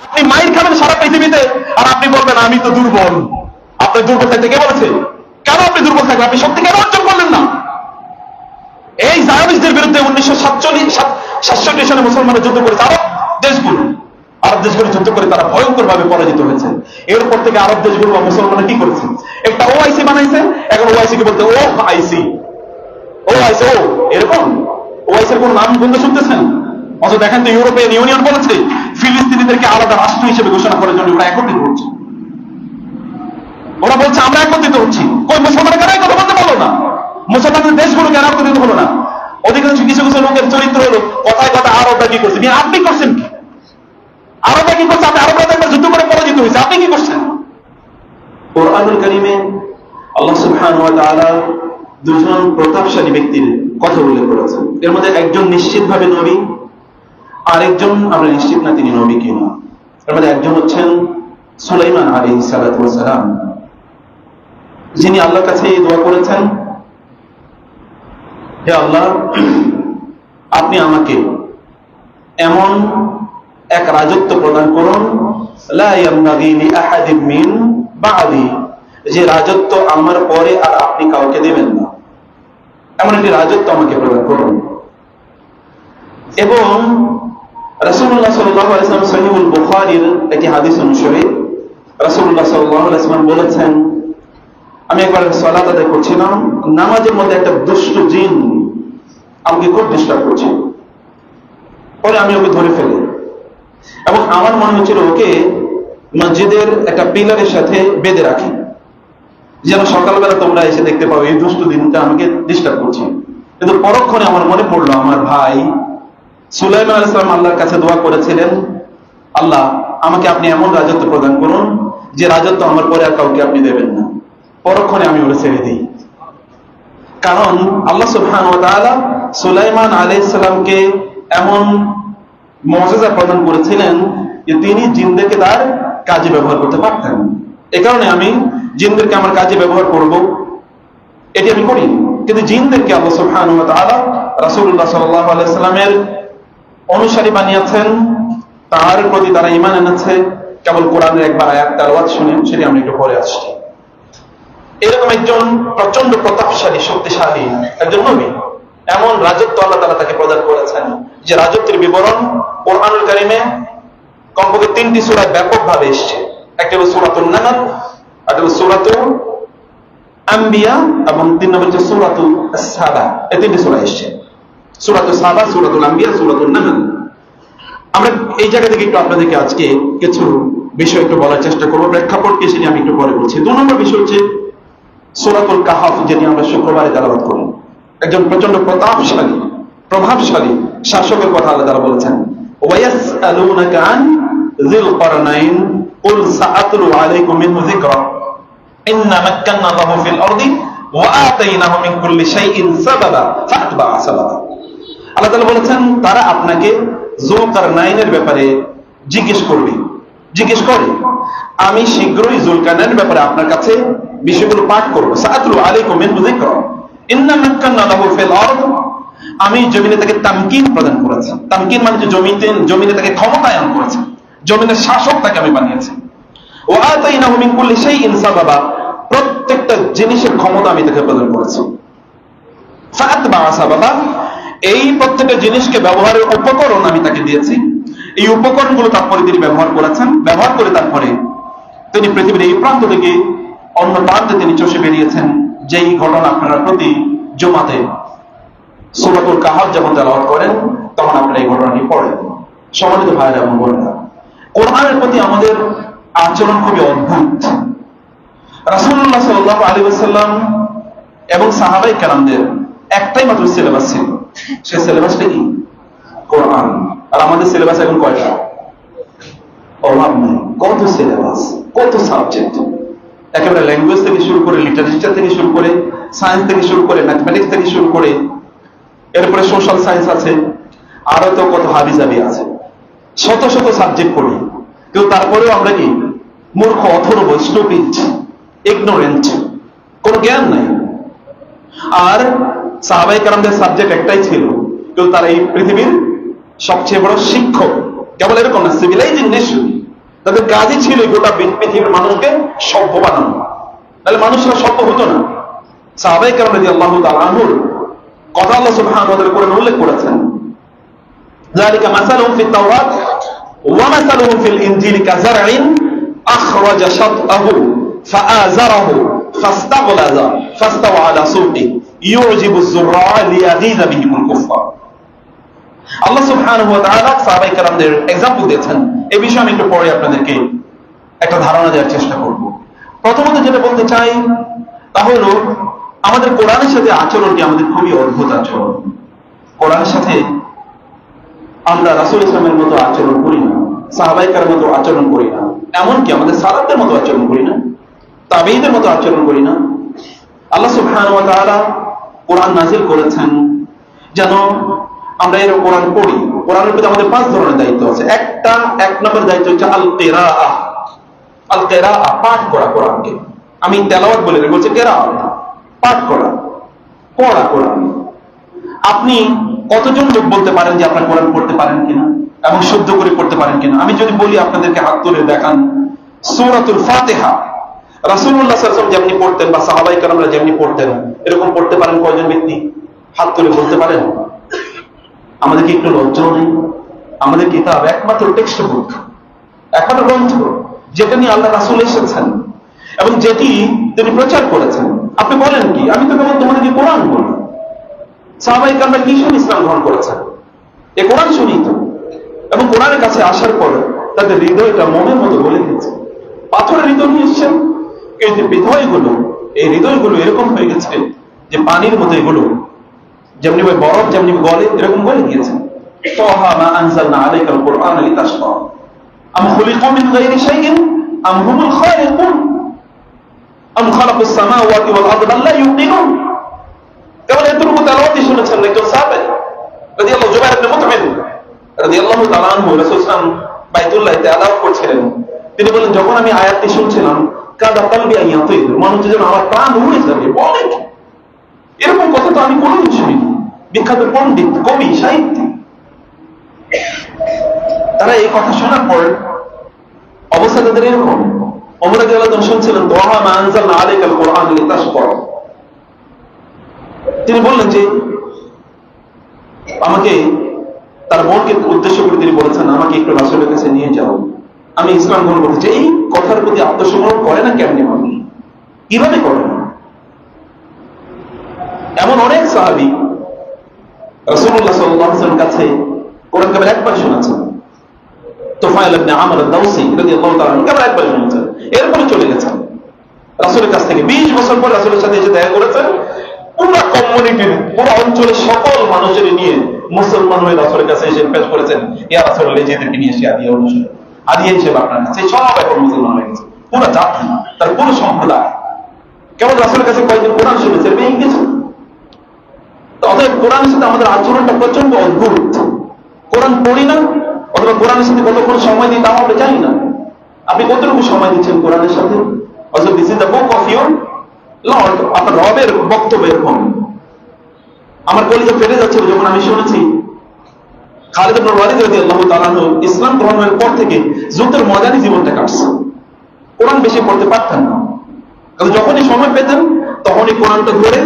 আপনি মাইর খাবেন সারা পৃথিবীতে, আর আপনি বলবেন আমি তো দুর্বল। আপনার দুর্বল থাকতে কে বলেছে? কেন আপনি দুর্বল থাকবেন? আপনি শক্তি কেন অর্জন করলেন না? এই জায়োনিস্টদের বিরুদ্ধে 1967 সালে মুসলমানরা যুদ্ধ করেছে। আরব দেশগুলো যুদ্ধ করে তারা ভয়ঙ্কর ভাবে পরাজিত হয়েছে। এরপর থেকে আরব দেশগুলো বা মুসলমানরা কি করেছে? একটা ওআইসি বানাইছে। এখন ওআইসি কে বলতে ও আইসি, ও আইসি, ও এরকম ওআইসির কোন নাম বলতে শুনতেছেন? অথচ দেখেন তো ইউরোপিয়ান ইউনিয়ন বলেছে ফিলিস্তিনিদেরকে আলাদা রাষ্ট্র হিসেবে ঘোষণা করার জন্য ওরা একত্রিত হচ্ছে। ওরা বলছে আমরা একত্রিত হচ্ছি। কই মুসলমানের কেন কথা বলতে পারলো না? মুসলমানদের দেশগুলো কেন একত্রিত হলো না? অধিকাংশ কিছু কিছু লোকের চরিত্র হলো কথায় কথা আরবরা কি করছে। আপনি করছেন কি? আরবরা কি করছে? আপনি আরবরা একবার যুদ্ধ করে পরাজিত হয়েছে, আপনি কি করছেন? কোরআনুল কারীমে আল্লাহ সুবহানাহু ওয়া তাআলা দুজন প্রতাপশালী ব্যক্তির কথা উল্লেখ করেছেন। এর মধ্যে একজন নিশ্চিতভাবে নবী, আরেকজন আমরা নিশ্চিত না তিনি নবী কিনা। এর মধ্যে একজন হচ্ছেন সুলাইমান আলাইহিস সালাতু ওয়াস সালাম, যিনি আল্লাহর কাছে এই দোয়া করেছেন, হে আল্লাহ, আপনি আমাকে এমন এক রাজত্ব প্রদান করুন, লা ইয়ামবাগি লিআহাদিন মিন বা'দি, যে রাজত্ব আমার পরে আর আপনি কাউকে দেবেন না, এমন একটি রাজত্ব আমাকে প্রদান করুন। এবং রাসূলুল্লাহ সাল্লাল্লাহু আলাইহি ওয়াসাল্লাম সহিহুল বুখারীর একটি হাদিস অনুসারে রাসূলুল্লাহ সাল্লাল্লাহু আলাইহি ওয়াসাল্লাম বলেছেন, আমি একবার সালাত আদায় করছিলাম, নামাজের মধ্যে একটা দুষ্ট জিন আমাকে খুব ডিস্টার্ব করছে। পরে আমি ওকে ধরে ফেলি এবং আমার মনে হচ্ছিল ওকে মসজিদের একটা পিলারের সাথে বেঁধে রাখি, যেন সকালবেলা তোমরা এসে দেখতে পাও এই দুষ্ট জিনটা আমাকে ডিস্টার্ব করছে। কিন্তু পরক্ষণে আমার মনে পড়লো আমার ভাই সুলাইমান আলাইহিস সালাম আল্লাহর কাছে দোয়া করেছিলেন, আল্লাহ আমাকে আপনি এমন রাজত্ব প্রদান করুন যে রাজত্ব আমার পরে আর কাউকে আপনি দেবেন না। পরক্ষণে আমি ওটা ছেড়ে দিই, কারণ আল্লাহ সুবহানাহু ওয়া তাআলা সুলাইমান আলাইহিস সালামকে এমন মুজিজা প্রদান করেছিলেন যে তিনি জিনদেরকে তার কাজে ব্যবহার করতে পারতেন। এ কারণে আমি জিনদেরকে আমার কাজে ব্যবহার করব, এটি আমি করি। কিন্তু জিনদেরকে আল্লাহ সুবহানাহু ওয়া তাআলা রাসূলুল্লাহ সাল্লাল্লাহু আলাইহি সাল্লামের অনুসারী বানিয়েছেন, তার প্রতি তারা ঈমান এনেছে কেবল কোরআনের একবার আয়াত তেলাওয়াত শুনে, সেটি আমরা একটু পরে আসছি। এরকম একজন প্রচন্ড প্রতাপশালী শক্তিশালী একজন নবী, এমন রাজত্ব আল্লাহ তাআলা তাকে প্রদান করেছেন যে রাজত্বের বিবরণ কোরআনুল কারীমে কমপক্ষে 3টি সূরায় ব্যাপকভাবে এসেছে। একটা হলো সূরাতুন নাহল, একটা হলো সূরাতুল আম্বিয়া এবং 3 নম্বর হচ্ছে সূরাতুল সাবা। এই 3টি সূরা এসেছে, সূরাতুল সাবা, সূরাতুল আম্বিয়া, সূরাতুন নাহল। আমরা এই জায়গা থেকে একটু আপনাদেরকে আজকে কিছু বিষয় একটু বলার চেষ্টা করব, প্রেক্ষাপট কি সেটি আমি একটু পরে বলছি। 2 নম্বর বিষয় হচ্ছে সূরাতুল কাহফ, যেটি আমরা শুক্রবারে তেলাওয়াত করি। একজন প্রচন্ড প্রতাপশালী প্রভাবশালী শাসকের কথা আল্লাহ তাআলা বলেছেন, ওয়ায়াসআলুনাকা আন যিল করনাইন কুল সাআতলু আলাইকুম মিনহু যিকরা ইন্না মাক্কান্না লাহু ফিল আরদি ওয়া আতাইনাহু মিন কুল্লি শাইইন সাবাবা ফাতবা'a সাবাবা। আল্লাহ তাআলা বলেছেন তারা আপনাকে যুলকারনাইনের ব্যাপারে জিজ্ঞেস করে, আমি শীঘ্রই যুলকারনাইনের ব্যাপারে আপনার কাছে বিষয়গুলো পাঠ করব। সাআতলু আলাইকুম মিনহু যিকরা ইন্না মাক্কান্না লাহু ফিল আরদ, আমি জমিনে তাকে তামকিন প্রদান করেছি। তামকিন মানে যে জমিনে তাকে ক্ষমতায়ন করেছে, জমিনের শাসক তাকে আমি বানিয়েছি। ওয়া আতাইনাহু মিন কুল্লি শাইইন সাবাবা, প্রত্যেকটা জিনিসের ক্ষমতা আমি তাকে প্রদান করেছি। ফাতবা'a সাবাবা, এই প্রত্যেকটা জিনিসকে ব্যবহারের উপকরণ আমি তাকে দিয়েছি। এই উপকরণগুলো তারপরে তিনি ব্যবহার করেছেন, ব্যবহার করে তারপরে তিনি পৃথিবীর এই প্রান্ত থেকে অন্য প্রান্তে তিনি চষে বেরিয়েছেন। যেই ঘটনা আপনারা প্রতি জুমাতে সূরাতুল কাহফ যখন তেলাওয়াত করেন তখন আপনারা এই ঘটনাটি পড়েন। সম্মানিত ভাইরা এবং বোনেরা, কোরআনের প্রতি আমাদের আচরণ খুবই অদ্ভুত। রাসূলুল্লাহ সাল্লাল্লাহু আলাইহি ওয়াসাল্লাম এবং সাহাবায়ে কেরামদের একটাই মাত্র সিলেবাস ছিল, সেই সিলেবাসটা কি? কোরআন। আর আমাদের সিলেবাস এখন কয়টা? অভাব নেই, কত সিলেবাস, কত সাবজেক্ট, একেবারে ল্যাঙ্গুয়েজ থেকে শুরু করে, লিটারেচার থেকে শুরু করে, সায়েন্স থেকে শুরু করে, ম্যাথমেটিক্স থেকে শুরু করে, এরপরে সোশ্যাল সায়েন্স আছে, আরো তো কত হাবিজাবি আছে, শত শত সাবজেক্ট পড়ি। কিন্তু তারপরেও আমরা কি মূর্খ, অথর্ব, স্টুপিড, ইগনোরেন্ট, কোন জ্ঞান নাই। আর সাহাবায়ে কেরামদের সাবজেক্ট একটাই ছিল, কিন্তু তারা এই পৃথিবীর সবচেয়ে বড় শিক্ষক। কেবল এরকম না, সিভিলাইজিং নেশন, তাদের কাজই ছিল গোটা পৃথিবীর মানুষকে সভ্য বানানো, তাহলে মানুষরা সভ্য হতো না। সাহাবায়ে কেরাম রাদিয়াল্লাহু তাআলা আনহুর কথা আল্লাহ সুবহানাহু ওয়া তাআলা কোরআনে উল্লেখ করেছেন, যালিকা মাসালুহুম ফিত তাওরাত ওয়া মাসালুহুম ফিল ইনজিল কাযারইন আখরাজা শাতআহু ফাআযারাহু ফাস্তাগলাযা ফাস্তাওয়া আলা সুকিহি ইউজিবুজ যুররা লিয়াগীযা বিহিমুল কুফফার। আল্লাহ সুবহানাহু ওয়া তাআলা সাহাবায়ে কেরামদের एग्जांपल দিয়েছেন। এই বিষয়ে আমি একটু পরে আপনাদেরকে একটা ধারণা দেওয়ার চেষ্টা করব। প্রথমত যেটা বলতে চাই তা হলো আমাদের কোরআনের সাথে আচরণটি আমাদের খুবই অদ্ভুত আচরণ। কোরআনের সাথে আমরা রাসূল ইসলামের মতো আচরণ করি না, সাহাবায়ে কেরামের মতো আচরণ করি না, এমনকি আমাদের সালাফদের মতো আচরণ করি না, তাবেঈদের মতো আচরণ করি না। আল্লাহ সুবহানাহু ওয়া তাআলা কোরআন নাযিল করেছেন যেন আমরা এর কোরআন পড়ি। কোরআনের প্রতি আমাদের 5 ধরনের দায়িত্ব আছে। এক নম্বর দায়িত্ব হচ্ছে আল কিরাআহ। আল কিরাআহ পাঠ করা কোরআনকে। আমি তেলাওয়াত বলে বলছি কিরাআত, পাঠ করা, পড়া কোরআন। আপনি কতজন লোক বলতে পারেন যে আপনারা কোরআন পড়তে পারেন কিনা এবং শুদ্ধ করে পড়তে পারেন কিনা? আমি যদি বলি আপনাদেরকে হাত তুলে দেখান সূরাতুল ফাতিহা রাসূলুল্লাহ সাল্লাল্লাহু আলাইহি ওয়াসাল্লাম যেমনি পড়তেন বা সাহাবায়ে কেরামরা যেমনি পড়তেন, এরকম পড়তে পারেন কয়জন ব্যক্তি? হাত তুলে বলতে পারেন? আমাদের কি একটু লজ্জা নেই? আমাদের কিতাব একমাত্র টেক্সট বুক, একমাত্র গ্রন্থ যেটা নিয়ে আল্লাহ রাসূল এসেছেন এবং যেটি তিনি প্রচার করেছেন। আপনি বলেন কি? আমি তো কেবল তোমাদেরকে কোরআন বলি। সাহাবায়ে কেরামরা কি শুনে ইসলাম গ্রহণ করেছেন? এই কোরআন শুনি তো। এবং কোরআনের কাছে আসার পর তাদের হৃদয়টা মনের মতো গলে গেছে। পাথরের হৃদয় নিয়ে এসেছেন। এই যে হৃদয়গুলো, এই হৃদয়গুলো এরকম হয়ে গেছে যে পানির মতো এগুলো যেমনি বরফ যেমনি গলে এরকম গলে গিয়েছে। তাহা মা আনজালনা আলাইকাল কুরআন লিতাশকা আম খুলিকু মিন গায়রি শাইইন আম হুমুল খালিকুন আম খালাকুস সামাওয়াতি ওয়াল আরদা লা ইউকিনুন। কেবল এতটুকু তেলাওয়াতই শুনেছেন একজন সাহাবী রাদিয়াল্লাহু জুবাইর ইবনে মুতঈম রাদিয়াল্লাহু তাআলা আনহু রাসূল সাল্লাল্লাহু আলাইহি ওয়াসাল্লাম বাইতুল্লাহ তেলাওয়াত করছিলেন। তিনি বলেন, যখন আমি আয়াতটি শুনছিলাম কাদা কলবি আন ইয়াতির, মনে হচ্ছে যেন আমার প্রাণ উড়ে যাবে। বলেন এরকম কথা তো আমি কোনোদিন শুনিনি। বিখ্যাত পণ্ডিত, কবি, সাহিত্যিক, তারা এই কথা শোনার পর অবস্থা তাদের এরকম। ওমর রাদিয়াল্লাহু আনহু শুনছিলেন তাহা মা আনজালনা আলাইকাল কুরআন লিতাশকা। তিনি বললেন যে আমাকে, তার বোনকে উদ্দেশ্য করে তিনি বলেছেন, আমাকে একটু রাসূলের কাছে নিয়ে যাও, আমি ইসলাম গ্রহণ করতে চাই। এই কথার প্রতি আত্মসমর্পণ করে না কেমনি মানুষ? কিভাবে করে না? এমন অনেক সাহাবী রাসূলুল্লাহ সাল্লাল্লাহু আলাইহি ওয়াসাল্লাম কাছে কোরআন কেবল একবার শুনেছেন। তুফাইল ইবনে আমর আদ-দাওসী রাদিয়াল্লাহু তাআলা কেবল একবার শুনেছেন, এরপরে চলে গেছেন রাসূলের কাছ থেকে। 20 বছর পর রাসূলের সাথে এসে দেখা করেছেন। পুরো কমিউনিটির, পুরো অঞ্চলের সকল মানুষের নিয়ে মুসলমান হয়ে রাসূলের কাছে এসে পেশ করেছেন, ইয়া রাসূলুল্লাহ, এদেরকে নিয়ে এসে হাদিয়া হিসেবে আপনার কাছে সব এখন মুসলমান হয়ে গেছে। পুরো জাতি, তার পুরো সম্প্রদায় কেবল রাসূলের কাছে কয়েকদিন কোরআন শুনেছে, পেয়ে গেছে। অতএব কোরআনের সাথে আমাদের আচরণটা প্রচন্ড অদ্ভুত। কোরআন পড়ি না, অথবা কোরআনের সাথে কতক্ষণ সময় দিই তাও আমরা জানি না। আপনি কতটুকু সময় দিচ্ছেন কোরআনের সাথে? অথবা this is the book of your Lord, আপনার রবের বক্তব্য এরকম। আমার কলিজা ফেটে যাচ্ছিল যখন আমি শুনেছি খালিদ ইবনে ওয়ালিদ রাদিয়াল্লাহু তাআলা আনহু ইসলাম গ্রহণের পর থেকে যুদ্ধের ময়দানে জীবনটা কাটছে। কোরআন বেশি পড়তে পারতেন না, কিন্তু যখনই সময় পেতেন তখনই কোরআনটা ধরে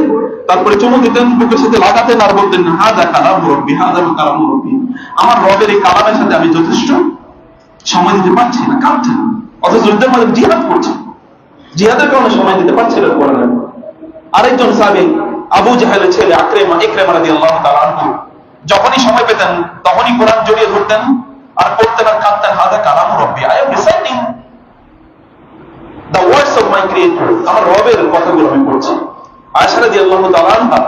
তারপরে চুমু দিতেন, বুকের সাথে লাগাতেন আর বলতেন, হাযা কালাম রাব্বি, হাযা কালাম রাব্বি। আমার রবের এই কালামের সাথে আমি যথেষ্ট সময় দিতে পারছি না, কাঁদছেন। অথচ যুদ্ধের মধ্যে জিহাদ করছেন, জিহাদের কারণে সময় দিতে পারছিলেন কোরআনের। আরেকজন সাহাবী আবু জাহেলের ছেলে ইকরামা রাদিয়াল্লাহু তাআলা আনহু যখনই সময় পেতেন তখনই কোরআন জড়িয়ে ধরতেন আর পড়তেন আর কাঁদতেন, হাযা কালাম রাব্বি, I am reciting the words of my creator, আমার রবের কথাগুলো আমি পড়ছি। আয়েশা রাদিয়াল্লাহু তাআলা আনহা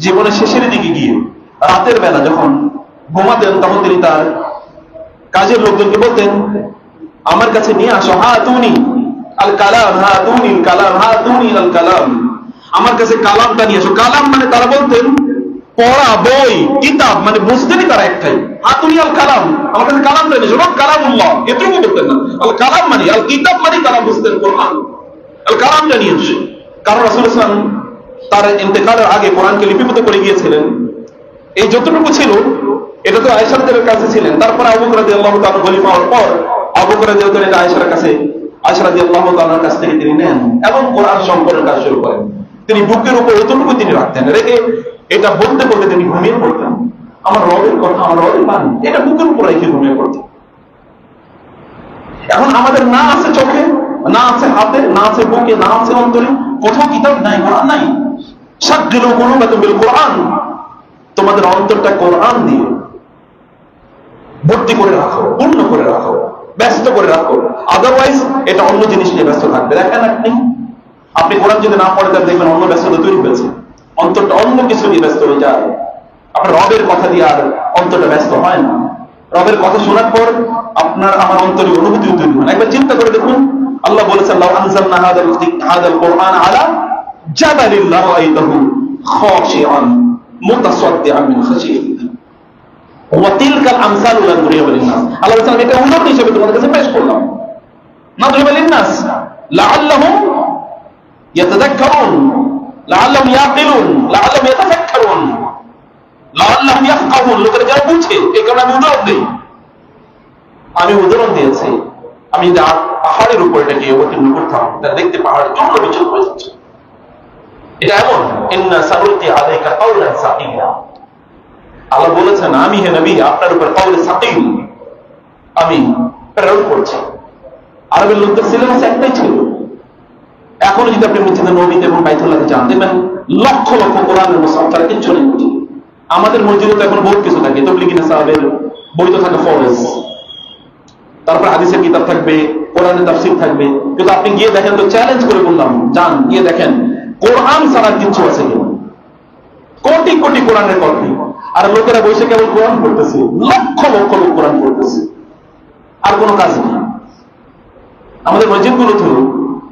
জীবনের শেষের দিকে গিয়ে রাতের বেলা যখন ঘুমাতেন তখন তিনি তার কাজের লোকজনকে বলতেন, আমার কাছে নিয়ে আসো হাতুনি আল কালাম, হাতুনি আল কালাম, হাতুনি আল কালাম, আমার কাছে কালামটা নিয়ে আসো। কালাম মানে তারা বলতেন পড়া, বই, কিতাব, মানে বুঝতেনই তারা একটাই, হাতুনি আল কালাম, আমার কাছে কালামটা নিয়ে আসো। কালামুল্লাহ এটুকু বলতেন না, আল কালাম মানে, আল কিতাব মানে তারা বুঝতেন কোরআন, আল কালামটা নিয়ে আসো। কারণ রাসূল সাল্লাল্লাহু আলাইহি ওয়াসাল্লাম তার ইন্তেকালের আগে কোরআনকে লিপিবদ্ধ করে গিয়েছিলেন। এই যতটুকু ছিল এটা তো আয়েশা রাদিয়াল্লাহু কাছে ছিলেন। তারপরে আবু বকর রাদিয়াল্লাহু তাআলা খলিফা হওয়ার পর আবু বকর রাদিয়াল্লাহু তাআলা আয়েশার কাছে, আয়েশা রাদিয়াল্লাহু তাআলার কাছ থেকে তিনি নেন এবং কোরআন সম্পর্কের কাজ শুরু করেন। তিনি বুকের উপর এতটুকু তিনি রাখতেন, রেখে এটা বলতে বলতে তিনি ঘুমিয়ে পড়তেন। আমার রবের কথা, আমার রবের বাণী, এটা বুকের উপর রেখে ঘুমিয়ে পড়তেন। এখন আমাদের না আছে চোখে, না আছে হাতে, না আছে বুকে, না আছে অন্তরে, কোথাও কিতাব নাই, কোরআন নাই। শাগিলু কুলুবাকুম বিল কোরআন, তোমাদের অন্তরটা কোরআন দিয়ে ভর্তি করে রাখো, পূর্ণ করে রাখো, ব্যস্ত করে রাখো। আদারওয়াইজ এটা অন্য জিনিস নিয়ে ব্যস্ত থাকবে। দেখেন আপনি কোরআন যদি না পড়ে তাহলে দেখবেন অন্য ব্যস্ততা তৈরি হয়েছে, অন্তরটা অন্য কিছু নিয়ে ব্যস্ত হয়ে যায়। আপনার রবের কথা দিয়ে আর অন্তরটা ব্যস্ত হয় না। রবের কথা শোনার পর আপনার আমার অন্তরে অনুভূতি তৈরি হয়। একবার চিন্তা করে দেখুন, আল্লাহ বলেছেন লাউ আনজালনা হাদাল কোরআন আলা জাবালিন লারাআইতাহু খাশিআন মুতাসাদ্দিআন মিন খাশিয়াতিল্লাহ ওয়া তিলকাল আমসালু নাদরিবু লিন-নাস। আল্লাহ বলেছেন এটা উদাহরণ হিসেবে তোমাদের কাছে পেশ করলাম, নাদরিবু লিন-নাস লাআল্লাহুম ইয়াতাযাক্কারুন, লাআল্লাহুম ইয়াকিলুন, লাআল্লাহুম ইয়াতাফাক্কারুন, লাআল্লাহুম ইয়াফকাহুন, লোকেরা যারা বুঝে। এই কারণে আমি উদাহরণ দিই, আমি উদাহরণ দিয়েছি। আমি পাহাড়ের উপর এটাকে অবতীর্ণ করতাম, তারা দেখতে পাহাড় চূর্ণ বিচূর্ণ হয়ে যাচ্ছে। এটা এমন ইন্না সানুলকি আলাইকা কাওলান সাকিলা, আল্লাহ বলেছেন আমি হে নবী আপনার উপর কাউলে সাকিল আমি প্রেরণ করছি। আরবের লোকদের সিলেবাস একটাই ছিল। এখন যদি আপনি মসজিদে নববীতে এবং বাইতুল্লাহে যান, দেখবেন লক্ষ লক্ষ কোরআনের মুসহাফ তারা কিচ্ছু নেই। আমাদের মসজিদে তো এখন বহুত কিছু থাকে, তাবলীগী সাহাবের বই তো থাকে ফরজ, তারপর হাদিসের কিতাব থাকবে, কোরআনের তাফসীর থাকবে। কিন্তু আপনি গিয়ে দেখেন, তো চ্যালেঞ্জ করে বললাম, যান গিয়ে দেখেন কোরআন ছাড়া কিছু আছে কিনা। কোটি কোটি কোরআনের কপি, আর লোকেরা বসে কেবল কোরআন পড়তেছে, লক্ষ লক্ষ লোক কোরআন পড়তেছে, আর কোনো কাজ নেই। আমাদের মসজিদগুলো তো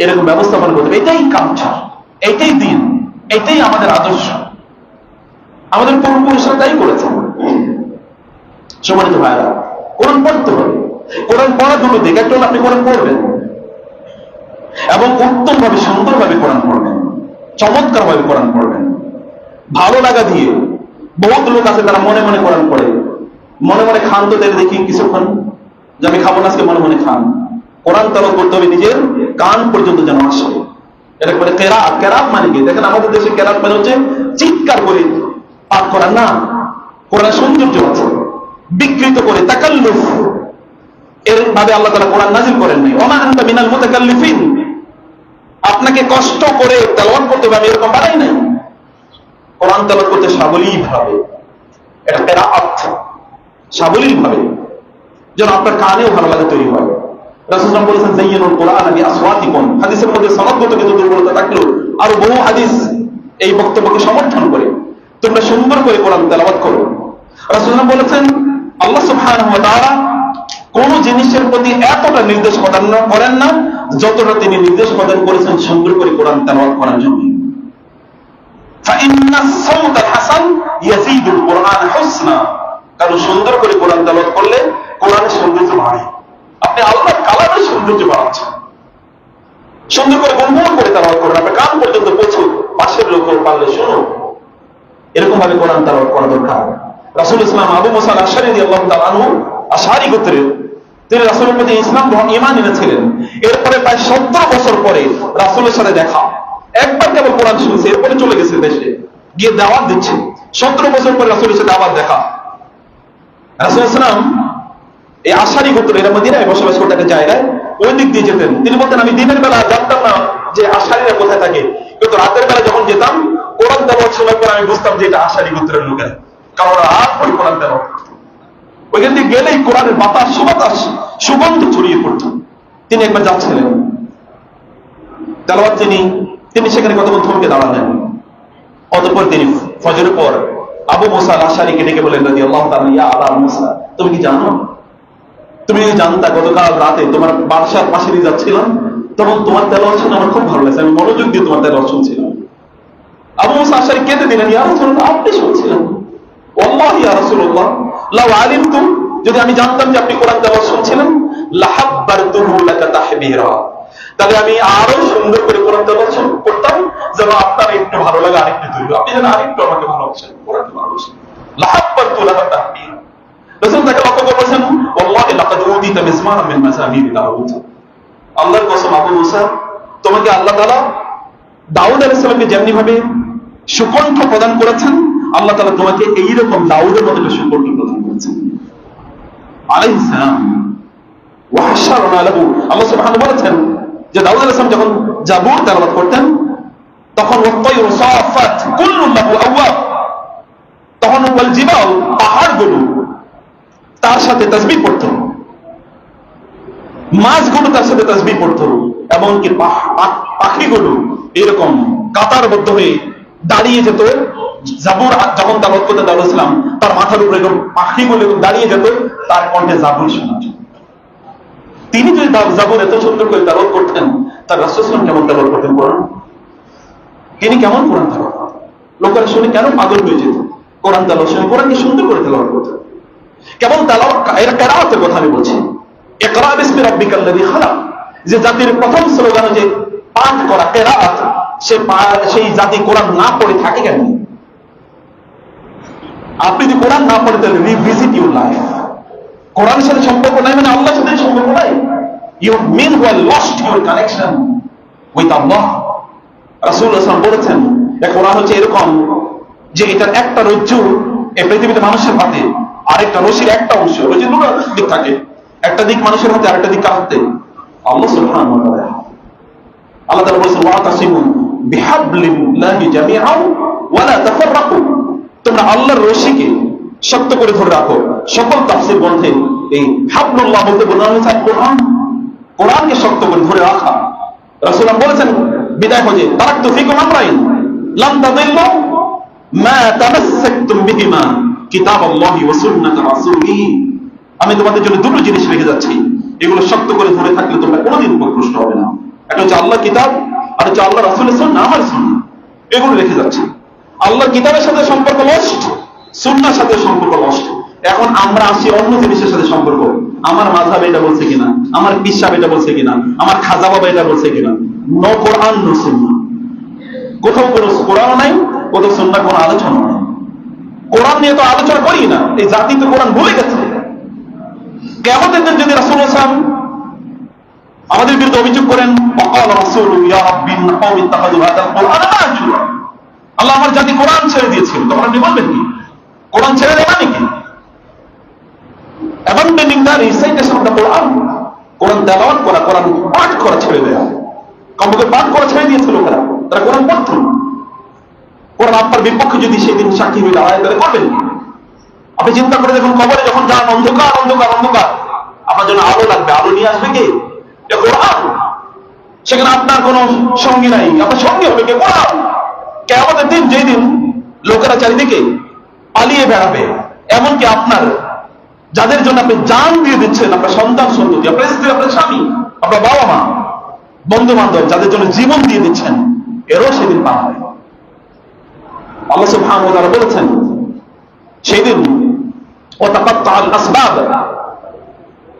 এরকম ব্যবস্থাপনা করতে হবে। এটাই কালচার, এটাই দিন, এটাই আমাদের আদর্শ। আমাদের পূর্বপুরুষরা তাই করেছে। সম্মানিত ভাইরা, কোরআন পড়তে হবে। কোরআন পড়া দুটো দিক, একটা হলো আপনি কোরআন পড়বেন এবং উত্তম ভাবে সুন্দর ভাবে কোরআন পড়বেন, চমৎকার ভাবে কোরআন পড়বেন, ভালো লাগা দিয়ে। বহুত লোক আছে তারা মনে মনে কোরআন পড়ে, মনে মনে খান, তো দেখি কিছুক্ষণ যে আমি খাবো না আজকে, মনে মনে খান। কোরআন তেলাওয়াত করতে হবে নিজের কান পর্যন্ত যেন আসে। এটা করে কেরাত। কেরাত মানে কি? দেখেন আমাদের দেশে কেরাত মানে হচ্ছে চিৎকার করে পাঠ করা না, কোরআন সৌন্দর্য আছে, বিকৃত করে তাকাল্লুফ এর ভাবে আল্লাহ তাআলা কোরআন নাযিল করেন নাই। ওমা আনতা মিনাল মুতাকাল্লিফিন, আপনাকে কষ্ট করে তেলাওয়াত করতে হবে আমি এরকম বানাই নাই। কোরআন তেলাওয়াত করতে সাবলীল ভাবে, এটা কেরাত, সাবলীল ভাবে যেন আপনার কানেও ভালো লাগে তৈরি হয়। রাসূল সাল্লাল্লাহু আলাইহি ওয়াসাল্লাম বলেছেন যায়্যিনুল কোরআন বিআসওয়াতিকুম। হাদিসের মধ্যে সনদগত কিছু দুর্বলতা থাকলেও আরো বহু হাদিস এই বক্তব্যকে সমর্থন করে। তোমরা সুন্দর করে কোরআন তেলাওয়াত করো। রাসূল সাল্লাল্লাহু আলাইহি ওয়াসাল্লাম বলেছেন আল্লাহ সুবহানাহু ওয়া তাআলা কোন জিনিসের প্রতি এতটা নির্দেশ প্রদান করেন না যতটা তিনি নির্দেশ প্রদান করেছেন সুন্দর করে কোরআন তেলাওয়াত করার জন্য। فإن الصوت الحسن يزيد القرآن حسنا, কারণ সুন্দর করে কোরআন তেলাওয়াত করলে কোরআনের সৌন্দর্য বাড়ে। আপনি আল্লাহর কালামের সৌন্দর্য বাড়াচ্ছেন। সুন্দর করে গুনগুন করে তেলাওয়াত করুন, আপনার কান পর্যন্ত পৌঁছুক, পাশের লোকও পারলে শুনুক। এরকম ভাবে কোরআন তেলাওয়াত করা দরকার। রাসূল ইসলাম আবু মুসা আল-আশআরী রাদিয়াল্লাহু তাআলা আনহু, আশআরী গোত্রের, তিনি রাসূলের প্রতি ইসলাম ঈমান এনেছিলেন। এরপরে প্রায় 17 বছর পরে রাসূলের সাথে দেখা, একবার কেবল কোরআন শুনছে, এরপরে চলে গেছে দেশে, গিয়ে দাওয়াত দিচ্ছে। 17 বছর পরে রাসূলের সাথে আবার দেখা। রাসূল ইসলাম এই আশআরী গোত্র, এরা মদিনায় বসবাস করতে একটা জায়গায়, ওই দিক দিয়ে যেতেন। তিনি বলতেন আমি দিনের বেলা জানতাম না যে আশআরীরা কোথায় থাকে, কিন্তু রাতের বেলা যখন যেতাম কোরআন তেলাওয়াত শোনার পর আমি বুঝতাম যে এটা আশআরী গোত্রের লোকেরা, কারণ ওরা রাত ভরে কোরআন তেলাওয়াত করত। ওইখান দিয়ে গেলেই কোরআনের বাতাস, সুবাতাস, সুগন্ধ ছড়িয়ে পড়ত। তিনি একবার যাচ্ছিলেন তেলাওয়াত, তিনি সেখানে কতক্ষণ থমকে দাঁড়ালেন। অতঃপর তিনি ফজরের পর আবু মুসা আল-আশআরীকে ডেকে বলেন রাদিয়াল্লাহু তাআলা, ইয়া আবা মুসা, তুমি কি জানো, তুমি যদি জানতা গতকাল রাতে তোমার বাদশার পাশে দিয়ে যাচ্ছিলাম, তখন তোমার তেলাওয়াত শুনে আমার খুব ভালো লাগছে, আমি মনোযোগ দিয়ে তোমার তেলাওয়াত শুনছিলাম। আবু মুসা আল-আশআরী কেঁদে দিলেন, ইয়া রাসূলুল্লাহ, আপনি শুনছিলেন? ওয়াল্লাহি ইয়া রাসূলুল্লাহ, লাউ আলিমতুম, যদি আমি জানতাম যে আপনি কোরআন তেলাওয়াত শুনছিলেন, লাহাব্বারতুহু লাকা তাহবীরা, তাহলে আমি আরো সুন্দর করে কোরআন তেলাওয়াত করতাম, যেন আপনার একটু ভালো লাগে আরেকটু তৈরি, আপনি যেন আরেকটু আমাকে ভালোবাসেন, কোরআনকে ভালোবাসেন। লাহাব্বারতু লাকা তাহবীরা, রাসূল তাকে লক্ষ্য করে বলেছেন, ওয়াল্লাহি লাকাদ উতিতা মিজমারাম মিন মাযামির দাউদ। আল্লাহর কসম আবু মুসা, তোমাকে আল্লাহ তাআলা দাউদ আলাইহিস সালামকে যেমনি ভাবে সুকণ্ঠ প্রদান করেছেন, আল্লাহ তাআলা তোমাকে এইরকম দাউদের মতো সুকণ্ঠ প্রদান করেছেন আলাইহিস সালাম। ওয়া হাশারনা লাহু, আল্লাহ সুবহানাহু বলেছেন যে দাউদ আলাইহিস সালাম যখন জাবুর তেলাওয়াত করতেন তখন ওয়াত-তায়রু সাফাত কুল্লুন লাহু আওয়াব, তখন ওয়াল জিবাল, পাহাড়গুলো তার সাথে তাসবিহ পড়তো, মাছগুলো তার সাথে তাসবিহ পড়তো, এমনকি পাখিগুলো এরকম কাতারবদ্ধ হয়ে দাঁড়িয়ে যেত। জাবুর যখন তেলাওয়াত করতেন দাউদ আলাইহিস সালাম, তার মাথার উপরে এরকম পাখিগুলো দাঁড়িয়ে যেত, তার কণ্ঠে জাবুর শোনা যেত। তিনি যদি জাবুর এত সুন্দর করে তেলাওয়াত করতেন, তার রাসূল সাল্লাল্লাহু আলাইহি ওয়াসাল্লাম কেমন তেলাওয়াত করতেন কোরআন? তিনি কেমন কোরআন তেলাওয়াত করতেন? লোকেরা শুনে কেন পাগল হয়ে যেত? কোরআন তেলাওয়াত শুনে কোরআনকে সুন্দর করে তেলাওয়াত করতেন। কেমন তেলাওয়াত, এর কেরাআতের কথা আমি বলছি। ইকরা বিসমি রাব্বিকাল্লাযী খালাক, যে জাতির প্রথম স্লোগান যে পাঠ করা কেরাআত, সেই জাতি কোরআন না পড়ে থাকে কেন? আপনি যদি কোরআন না পড়ে তাহলে রিভিজিট ইউর লাইফ। কোরআনের সাথে সম্পর্ক নাই মানে আল্লাহর সাথে সম্পর্ক নাই। You mean who are lost your connection with Allah. রাসূলুল্লাহ সাল্লাল্লাহু আলাইহি ওয়াসাল্লাম বলেছেন যে কোরআন হচ্ছে এরকম যে এটার একটা রজ্জু এই পৃথিবীতে মানুষের হাতে, আরেকটা রশির একটা অংশ, রশির দুটো দিক থাকে, একটা দিক মানুষের হাতে, আরেকটা দিক কার হাতে? আল্লাহ সুবহানাহু ওয়া তাআলা। আল্লাহ তাআলা বলেছেন ওয়াতাসিমু বিহাবলিল্লাহি জামিআন ওয়া লা তাফাররাকু, তোমরা আল্লাহর রশিকে শক্ত করে ধরে রাখো। সকল তাফসীর গ্রন্থে এই হাবলুল্লাহ বলতে বোঝানো হয়েছে কোরআন, কোরআনকে শক্ত করে ধরে রাখা। রাসূলুল্লাহ বলেছেন বিদায় হজে, তারাকতু ফিকুম আমরাইন লাম তাদিল্লু মা তামাসসাকতুম বিহিমা কিতাবাল্লাহি ওয়া সুন্নাত রাসূলিহি, আমি তোমাদের জন্য দুটো জিনিস রেখে যাচ্ছি, এগুলো শক্ত করে ধরে থাকলে তোমরা কোনোদিন উপকৃষ্ট হবে না। একটা হচ্ছে আল্লাহর কিতাব, আর হচ্ছে আল্লাহ রাসূলের সুন্নাহ, আমার সুন্নাহ। এগুলো রেখে যাচ্ছি। আল্লাহর কিতাবের সাথে সম্পর্ক লস্ট, সুন্নাহর সাথে সম্পর্ক লস্ট। এখন আমরা আসি অন্য জিনিসের সাথে সম্পর্ক, আমার মাযহাব এটা বলছে কিনা, আমার পীর সাহেব এটা বলছে কিনা, আমার খাজা বাবা এটা বলছে কিনা। নো কোরআন নো সুন্নাহ। কোথাও কোনো কোরআনও নাই, কোথাও সুন্নাহর কোনো আলোচনা নাই। কোরআন নিয়ে তো আলোচনা করি না, এই জাতি তো কোরআন ভুলে গেছে। কিয়ামতের দিন যদি রাসূলুল্লাহ সাল্লাল্লাহু আলাইহি ওয়াসাল্লাম আমাদের বিরুদ্ধে অভিযোগ করেন, ওয়াকাল রাসূলু ইয়া রাব্বি ইন্না কওমি ইত্তাখাযু হাযাল কুরআনা মাহজুরা, আল্লাহ আমার জাতি কোরআন ছেড়ে দিয়েছে, তখন আপনি বলবেন কি কোরআন ছেড়ে দেওয়া নাকি? abandoning the recitation of the Quran, কোরআন তেলাওয়াত করা, কোরআন পাঠ করা ছেড়ে দেওয়া। কমপক্ষে পাঠ করা ছেড়ে দিয়েছে লোকেরা, তারা কোরআন পড়ত না। কোরআন আপনার বিপক্ষে যদি সেদিন সাক্ষী হয়ে দাঁড়ায় তাহলে করবেন কি? আপনি চিন্তা করে দেখুন, কবরে যখন যান অন্ধকার অন্ধকার অন্ধকার, আপনার জন্য আলো লাগবে, আলো নিয়ে আসবে কে? কোরআন। সেখানে আপনার কোন সঙ্গী নাই, আপনার সঙ্গী হবে কে? কোরআন। কিয়ামতের দিন যেই দিন লোকেরা চারিদিকে পালিয়ে বেড়াবে, এমনকি আপনার যাদের জন্য আপনি জান দিয়ে দিচ্ছেন, আপনার সন্তান সন্ততি, আপনার স্ত্রী, আপনার স্বামী, আপনার বাবা মা, বন্ধু বান্ধব, যাদের জন্য জীবন দিয়ে দিচ্ছেন, এরও সেদিন পালাবে। আল্লাহ সুবহানাহু ওয়া তাআলা বলেছেন সেদিন ওয়া তাকাত্তাআল আসবাব,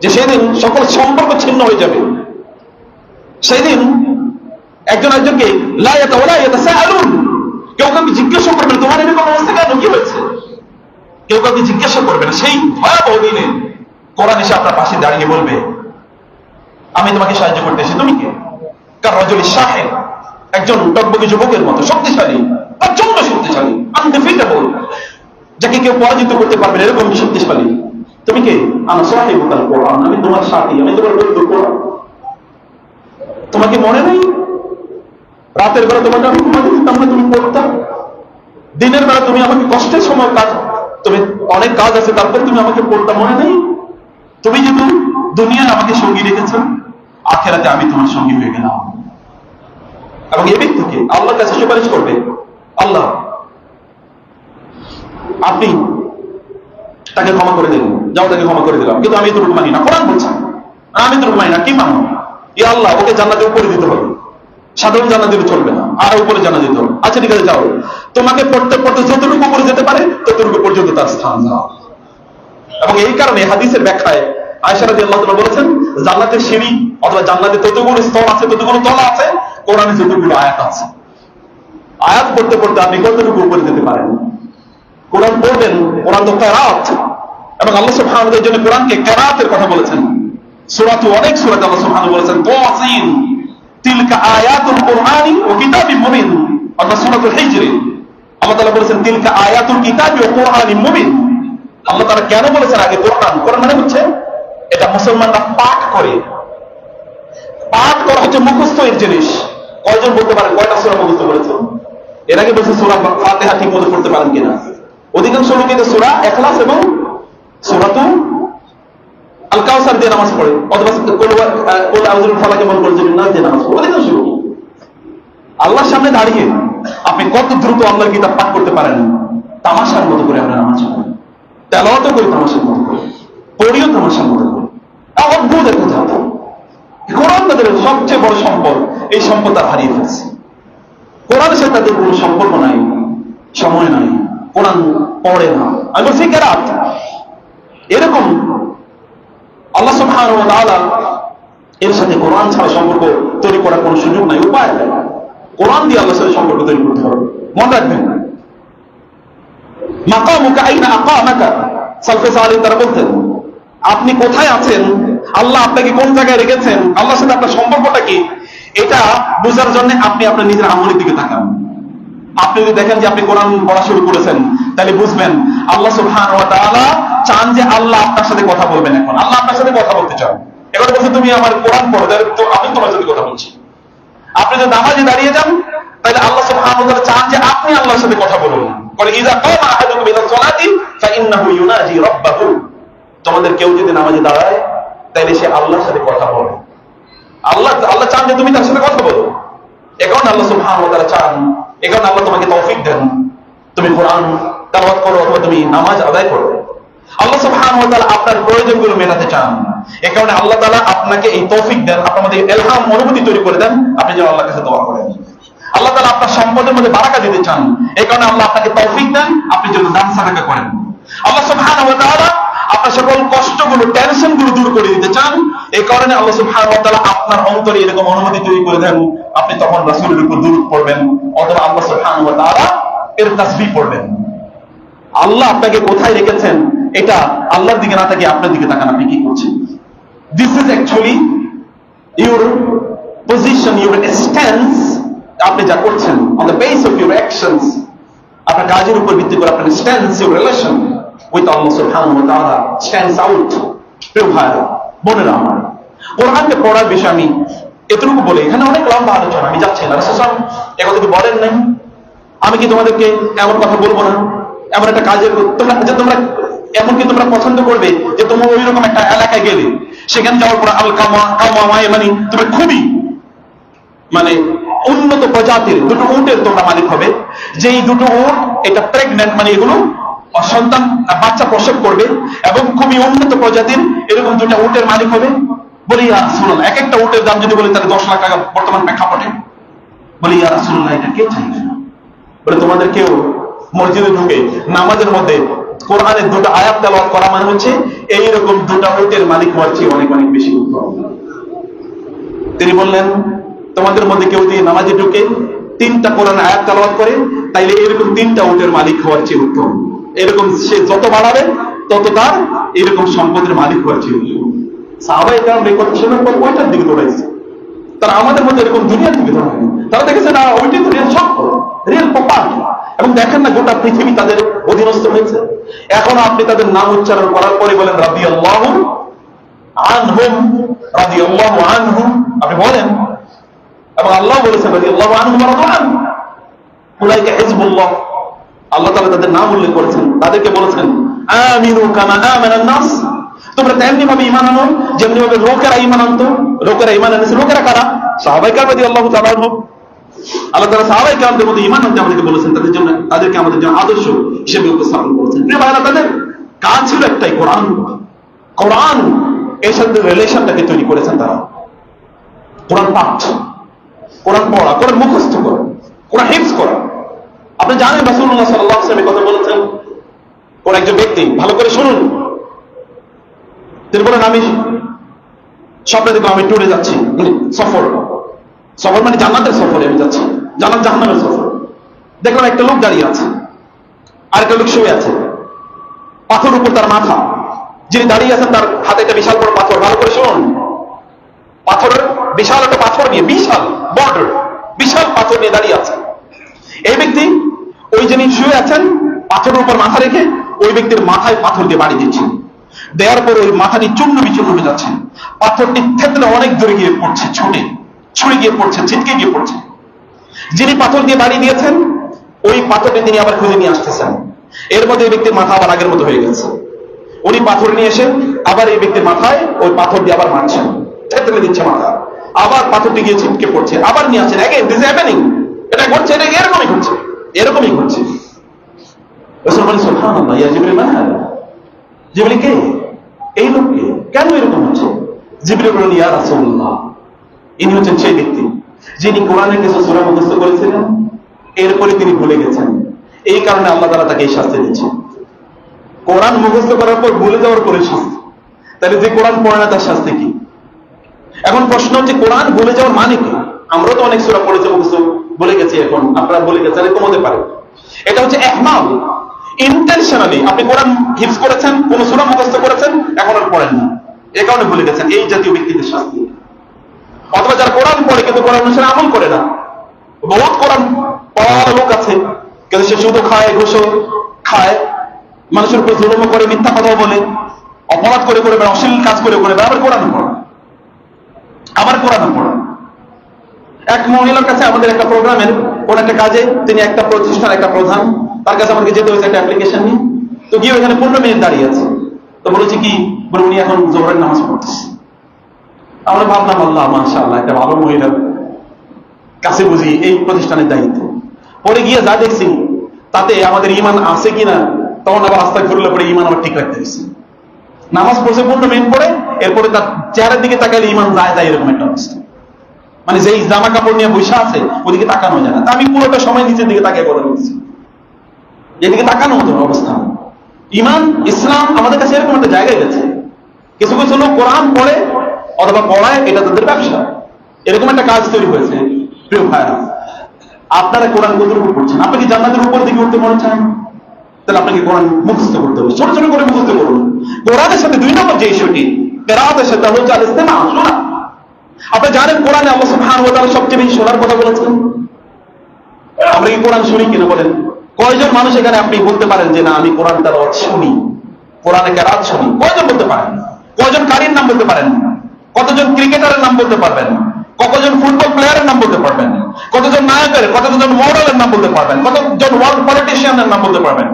যে সেদিন সকল সম্পর্ক ছিন্ন হয়ে যাবে। সেদিন একজন একজনকে লা ইয়াতাসাআলুন, কেউ কাউকে জিজ্ঞাসা করবে না তোমার এরকম অবস্থা কেন, কি হয়েছে? কেউ কাউকে জিজ্ঞাসা করবে না। সেই ভয়াবহ দিনে কোরআন এসে আপনার পাশে দাঁড়িয়ে বলবে আমি তোমাকে সাহায্য করতে এসেছি, তুমি কে? কার রাজুলিশ শাহিদ, একজন টকবকে যুবকের মতো শক্তিশালী, প্রচন্ড শক্তিশালী, আনডিফিটেবল, যাকে কেউ পরাজিত করতে পারবে না, এরকম শক্তিশালী। তুমি কে? আনা সাহিবুকাল কোরআন, আমি তোমার সাথী, আমি তোমার বন্ধু কোরআন। তোমাকে মনে নেই রাতের বেলা তোমাকে আমি ঘুমাতে দিতাম না, তুমি পড়তাম। দিনের বেলা তুমি আমাকে কষ্টের সময় কাজ, তুমি অনেক কাজ আছে, তারপর তুমি আমাকে পড়তাম, মনে নেই? তুমি যেহেতু দুনিয়ায় আমাকে সঙ্গী রেখেছ, আখিরাতে আমি তোমার সঙ্গী হয়ে গেলাম। এবং এই ব্যক্তিকে আল্লাহর কাছে সুপারিশ করবে, আল্লাহ আপনি তাকে ক্ষমা করে দিলেন, যাও তাকে ক্ষমা করে দিলাম, কিন্তু আমি এতটুকু মানি না। কোরআন বলছে আমি এতটুকু মানি না, কি মানো? ইয়া আল্লাহ ওকে জান্নাতে উপরে দিতে হবে, সাধারণ জান্নাত দিলে চলবে না, আর উপরে জান্নাত দিতে হবে। আচ্ছা ঠিক আছে, যাও, তোমাকে পড়তে পড়তে যতটুকু উপরে যেতে পারে ততটুকু পর্যন্ত তার স্থান যাও। এবং এই কারণে হাদিসের ব্যাখ্যায় আয়েশা রাদিয়াল্লাহু তাআলা বলেছেন, জান্নাতের সিঁড়ি অথবা জান্নাতে ততগুলো স্তর আছে, ততগুলো তলা আছে, কোরআনে যতগুলো আয়াত আছে। আয়াত পড়তে পড়তে আপনি কতটুকু উপরে যেতে পারেন? কোরআন পড়বেন, কোরআন তো কেরাত, এবং আল্লাহ সুবহানাহু ওয়া তাআলা এর জন্য কোরআনকে কিরাতের কথা বলেছেন। সূরাতে অনেক সূরাতে আল্লাহ সুবহানাহু ওয়া তাআলা বলেছেন তাসিন তিলকা আয়াতুল কুরআনি ওয়া কিতাবিম মুবিন। অর্থাৎ সূরাতুল হিজর আল্লাহ তাআলা বলেছেন তিলকা আয়াতুল কিতাবি ওয়া কুরআনিম মুবিন। আল্লাহ তাআলা কেন বলেছেন আগে কোরআন? কোরআন মানে হচ্ছে এটা মুসলমানরা পাঠ করে। পাঠ করা হচ্ছে মুখস্থ এর জিনিস। কয়জন বলতে পারেন কয়টা সূরা মুখস্থ করেছেন? এর আগে বলছে সূরা ফাতিহা ঠিক মতো পড়তে পারেন কিনা? অধিকাংশ লোকই তো সূরা ইখলাস এবং সূরাতুল আল কাউসার দিয়ে নামাজ পড়ে, অথবা কুল আউযুল ফালাক এবং কুল নাস দিয়ে নামাজ পড়ে। অধিকাংশ লোক আল্লাহর সামনে দাঁড়িয়ে আপনি কত দ্রুত আল্লাহর কিতাব পাঠ করতে পারেন? তামাশার মতো করে আমরা নামাজ পড়ি, তেলাওয়াতও করি তামাশার মতো করে, পড়িও তামাশার মতো করে। অদ্ভুত একটা জাতি। কোরআন তাদের সবচেয়ে বড় সম্পদ, এই সম্পদ তারা হারিয়ে ফেলছে। কোরআনের সাথে তাদের কোনো সম্পর্ক নাই, সময় নাই, কোরআন পড়ে না। আমি বলছি কেরাত এরকম আল্লাহ সুবহানাহু ওয়া তাআলা এর সাথে কোরআন ছাড়া সম্পর্ক তৈরি করার কোনো সুযোগ নাই, উপায় নাই। কোরআন দিয়ে আল্লাহর সাথে সম্পর্ক তৈরি করতে হবে। মনে রাখবেন মাকামুকা আইনা আকামাকা, সালফে সালেহ তারা বলতেন আপনি কোথায় আছেন, আল্লাহ আপনাকে কোন জায়গায় রেখেছেন, আল্লাহর সাথে আপনার সম্পর্কটা কি, এটা বোঝার জন্য আপনি আপনার নিজের আমলের দিকে তাকান। আপনি যদি দেখেন যে আপনি কোরআন পড়া শুরু করেছেন, তাহলে বুঝবেন আল্লাহ সুবহানাহু ওয়া তাআলা চান যে আল্লাহ আপনার সাথে কথা বলবেন। এখন আল্লাহ আপনার সাথে কথা বলতে চান। এবার বলছে তুমি আমার কোরআন পড়ো, তো আমি তোমার সাথে কথা বলছি। আপনি যদি নামাজে দাঁড়িয়ে যান, তাহলে আল্লাহ সুবহানাহু ওয়া তাআলা চান যে আপনি আল্লাহর সাথে কথা বলুন। বলে ইযা কামা আহাদুকুম ইলা সালাতি ফাইন্নাহু ইউনাজি রাব্বাহু। তোমাদের কেউ যদি নামাজে দাঁড়ায়, তাহলে সে আল্লাহর সাথে কথা বলে। আল্লাহ চান যে তুমি তার সাথে কথা বলো। এখন আল্লাহ সুবহানাহু ওয়া তাআলা চান, এখন আল্লাহ তোমাকে তৌফিক দেন তুমি কোরআন তেলাওয়াত করো অথবা তুমি নামাজ আদায় করো। আল্লাহ সুবহানাহু ওয়া তাআলা আপনার প্রয়োজনগুলো মেটাতে চান। এই কারণে আল্লাহ তাআলা আপনাকে এই তৌফিক দেন, আপনার মধ্যে ইলহাম অনুভূতি তৈরি করে দেন, আপনি যেন আল্লাহর কাছে দোয়া করেন। আল্লাহ তাআলা আপনার সম্পদের মধ্যে বারাকা দিতে চান। এই কারণে আল্লাহ আপনাকে তৌফিক দেন, আপনি যেন দান সাদাকা করেন। আল্লাহ সুবহানাহু ওয়া তাআলা আপনার সকল কষ্টগুলো, টেনশনগুলো দূর করে দিতে চান। এই কারণে আল্লাহ সুবহানাহু ওয়া তাআলা আপনার অন্তরে এরকম অনুমতি তৈরি করে দেন, আপনি তখন রাসূলের উপর দুরূদ পড়বেন অথবা আল্লাহ সুবহানাহু ওয়া তাআলা এর তাসবিহ পড়বেন। আল্লাহ আপনাকে কোথায় রেখেছেন এটা আল্লাহর দিকে না তাকিয়ে আপনার দিকে তাকান, আপনি কি করছেন। This is actually your position, your stance. আপনি যা করছেন on the base of your actions, আপনার কাজের উপর ভিত্তি করে আপনার stance, your relation with Allah subhanahu wa ta'ala stands out। প্রিয় ভাইরা বোনেরা আমার, কোরআনকে পড়ার বিষয়ে আমি এতটুকু বলে, এখানে অনেক লম্বা আলোচনা, আমি যাচ্ছি না। রাসূল সাল্লাল্লাহু আলাইহি ওয়াসাল্লাম একথা কি বলেন নাই? আমি কি তোমাদেরকে এমন কথা বলবো না, এমন একটা কাজের তোমরা এমন কি তোমরা পছন্দ করবে যে তোমরা ওই রকম একটা এলাকায় গেলে সেখানে যাওয়ার পর আল কামা মানে তুমি খুবই উন্নত প্রজাতির দুটো উটের তোমরা মালিক হবে, যেই দুটো উট এটা প্রেগন্যান্ট, এগুলো সন্তান বাচ্চা প্রসব করবে এবং খুবই উন্নত প্রজাতির এরকম দুটা উটের মালিক হবে। বলি ইয়া রাসূলুল্লাহ, এক একটা উটের দাম যদি বলি তাহলে 10 লাখ টাকা বর্তমান প্রেক্ষাপটে। বলি ইয়া রাসূলুল্লাহ, এটা কে চাইবে? বলে তোমাদের কেউ মসজিদে ঢুকে নামাজের মধ্যে কোরআনের দুটো আয়াত তেলাওয়াত করা মানে হচ্ছে এইরকম দুটা উটের মালিক হওয়ার চেয়ে অনেক অনেক বেশি উত্তম। তিনি বললেন তোমাদের মধ্যে কেউ দিয়ে নামাজে ঢুকে 3টা কোরআনের আয়াত তেলাওয়াত করে, তাইলে এরকম 3টা উটের মালিক হওয়ার চেয়ে উত্তম। এরকম সে যত বাড়াবে তত তার এরকম সম্পদের মালিক হওয়ার চেয়ে উত্তম। সাহাবায়ে কেরাম রেকর্ড শোনার পর ওইটার দিকে দৌড়াইছে। তারা আমাদের মধ্যে এরকম দুনিয়ার দিকে দৌড়ায়, তারা দেখেছে না ওইটাই দুনিয়ার সত্য, রিয়েল প্রপার্টি। এবং দেখেন না গোটা পৃথিবী তাদের অধীনস্থ হয়েছে। এখন আপনি তাদের নাম উচ্চারণ করার পরে বলেন রাদিয়াল্লাহু আনহুম, রাদিয়াল্লাহু আনহুম, আপনি বলেন। এবং আল্লাহ বলেছেন রাদিয়াল্লাহু আনহুম ওয়া রাদু আনহু, উলাইকা হিজবুল্লাহ। আল্লাহ তাআলা তাদের নাম উল্লেখ করেছেন, তাদেরকে বলেছেন আমিনু কামা আমানান নাস, তোমরা তেমনি ভাবে ঈমান আনো যেমনি ভাবে লোকেরা ঈমান আনতো। লোকেরা ঈমান এনেছে, লোকেরা কারা? সাহাবায়ে কেরাম রাদিয়াল্লাহু তাআলা আনহুম। আল্লাহ তাআলা সাহাবায়ে কেরামদের মধ্যে ঈমান আনতে আমাদেরকে বলেছেন, তাদেরকে আমাদের জন্য আদর্শ হিসেবে উপস্থাপন করেছেন। প্রিয় ভাইরা, তাদের কাজ ছিল একটাই, কোরআন এর সাথে রিলেশনটাকে তৈরি করেছেন তারা। কোরআন পাঠ, কোরআন পড়া, কোরআন মুখস্থ করা, কোরআন হিফজ করা। আপনি জানেন রাসূলুল্লাহ সাল্লাল্লাহু আলাইহি ওয়াসাল্লাম কথা বলেছেন, কোন একজন ব্যক্তি, ভালো করে শুনুন, তিনি বলেন আমি স্বপ্নে দেখলাম আমি ট্যুরে যাচ্ছি, সফর মানে জান্নাতের সফরে আমি যাচ্ছি, জাহান্নামের সফর। দেখলাম একটা লোক দাঁড়িয়ে আছে, আরেকটা লোক শুয়ে আছে, পাথর উপর তার মাথা, যিনি দাঁড়িয়ে আছেন তার হাতে একটা বিশাল বড় পাথর, ভালো করে শুনুন, পাথরের বিশাল একটা পাথর নিয়ে, বিশাল বর্ডার, বিশাল পাথর নিয়ে দাঁড়িয়ে আছেন। এই ব্যক্তি ওই যিনি শুয়ে আছেন পাথরের উপর মাথা রেখে ওই ব্যক্তির মাথায় পাথর দিয়ে বাড়ি দিচ্ছেন। দেওয়ার পর ওই মাথাটি চূর্ণ বিচূর্ণ হয়ে যাচ্ছে, পাথরটি থেতলে অনেক দূরে গিয়ে পড়ছে, ছুঁড়ে গিয়ে পড়ছে, ছিটকে গিয়ে পড়ছে। যিনি পাথর দিয়ে বাড়ি দিয়েছেন ওই পাথরটি তিনি আবার খুঁজে নিয়ে আসতেছেন। এর মধ্যে এই ব্যক্তির মাথা আবার আগের মতো হয়ে গেছে। উনি পাথর নিয়ে এসে আবার এই ব্যক্তির মাথায় ওই পাথর দিয়ে আবার মারছেন, থেতলে দিচ্ছে মাথা, আবার পাথরটি গিয়ে ছিটকে পড়ছে, আবার নিয়ে আসছেন। অ্যাগেন দিস হ্যাপেনিং, এটা ঘটছে, এটা এরকমই ঘটছে, এরকমই ঘটছে। রাসূল বলেন সুবহানাল্লাহ, ইয়া জিবরিল মান হাদা? জিবরিল কে? এই লোককে, কেন এরকম হচ্ছে? জিবরিল বলেন ইয়া রাসূলুল্লাহ, ইনি হচ্ছেন সেই ব্যক্তি যিনি কোরআনের কিছু সূরা মুখস্থ করেছিলেন, এরপরে তিনি ভুলে গেছেন, এই কারণে আল্লাহ তাআলা তাকে এই শাস্তি দিচ্ছেন। কোরআন মুখস্থ করার পর ভুলে যাওয়ার পরে শাস্তি, তাহলে যে কোরআন পড়ে না তার শাস্তি কি? এখন প্রশ্ন হচ্ছে কোরআন ভুলে যাওয়ার মানে কি? আমরা তো অনেক সূরা পড়েছি, মুখস্থ ভুলে গেছি, এখন আপনারা ভুলে গেছেন, এরকম হতে পারে। এটা হচ্ছে ইহমাল, ইন্টেনশনালি আপনি কোরআন হিফজ করেছেন, কোন সূরা মুখস্থ করেছেন, এখন আর পড়েন না, এই কারণে ভুলে গেছেন, এই জাতীয় ব্যক্তিদের শাস্তি। অথবা যারা কোরআন পড়ে কিন্তু কোরআন অনুসারে আমল করে না, বহুত কোরআন পড়ার লোক আছে কিন্তু সে শুধু খায়, ঘুষও খায়, মানুষের উপর জুলুম করে, মিথ্যা কথা বলে, অপরাধ করে করে, অশ্লীল কাজ করে করে, আবার কোরআন পড়ে, আবার কোরআন পড়ে। এক মহিলার কাছে আমাদের একটা প্রোগ্রামের কোন একটা কাজে, তিনি একটা প্রতিষ্ঠান, একটা প্রধান, তার কাছে আমাকে যেতে হয়েছে একটা অ্যাপ্লিকেশন নিয়ে। তো গিয়ে ওইখানে 15 মিনিট দাঁড়িয়ে আছে। তো বলেছি কি, বলে উনি এখন জোহরের নামাজ পড়তেছে। আমরা ভাবলাম আল্লাহ মাশাআল্লাহ, একটা ভালো মহিলার কাছে বুঝি এই প্রতিষ্ঠানের দায়িত্ব। পরে গিয়ে যা দেখছি তাতে আমাদের ইমান আছে কিনা, তখন আবার আস্তাগফিরুল্লাহ পরে ইমান আবার ঠিক রাখতে হয়েছে। নামাজ পড়ছে 15 মিনিট পরে, এরপরে তার চেহারার দিকে তাকাইলে ইমান যায় যায়, এরকম একটা অবস্থা। মানে যেই জামা কাপড় নিয়ে বসে আছে ওদিকে তাকানো যায় না। তা আমি পুরোটা সময় নিচের দিকে তাকিয়ে কথা বলছি, এদিকে তাকানো মতো অবস্থা। ইমান ইসলাম আমাদের কাছে এরকম একটা জায়গায় গেছে। কিছু কিছু লোক কোরআন পড়ে অথবা পড়ায়, এটা তাদের ব্যবসা, এরকম একটা কাজ তৈরি হয়েছে। প্রিয় ভাইরা, আপনারা কোরআন কতটুকু উপর পড়ছেন? আপনি কি জান্নাতের উপর দিকে উঠতে মনে চান? তাহলে আপনাকে কোরআন মুখস্থ করতে হবে, ছোট ছোট করে মুখস্থ করুন। কোরআনের সাথে 2 নম্বর যে ইস্যুটি, কেরাতের সাথে হচ্ছে আল ইস্তিমা, শোনা। আপনি জানেন কোরআনে আল্লাহ সুবহানাহু ওয়া তাআলা সবচেয়ে বেশি শোনার কথা বলেছেন। আমরা কি কোরআন শুনি কিনা বলেন? কয়জন মানুষ এখানে আপনি বলতে পারেন যে না আমি কোরআন তেলাওয়াত শুনি, কোরআনে কেরাত শুনি? কয়জন বলতে পারেন? কয়জন কারির নাম বলতে পারেন? কতজন ক্রিকেটারের নাম বলতে পারবেন? কতজন ফুটবল প্লেয়ারের নাম বলতে পারবেন? কতজন নায়কের, কতজন মডেলের নাম বলতে পারবেন? কতজন ওয়ার্ল্ড পলিটিশিয়ানের নাম বলতে পারবেন?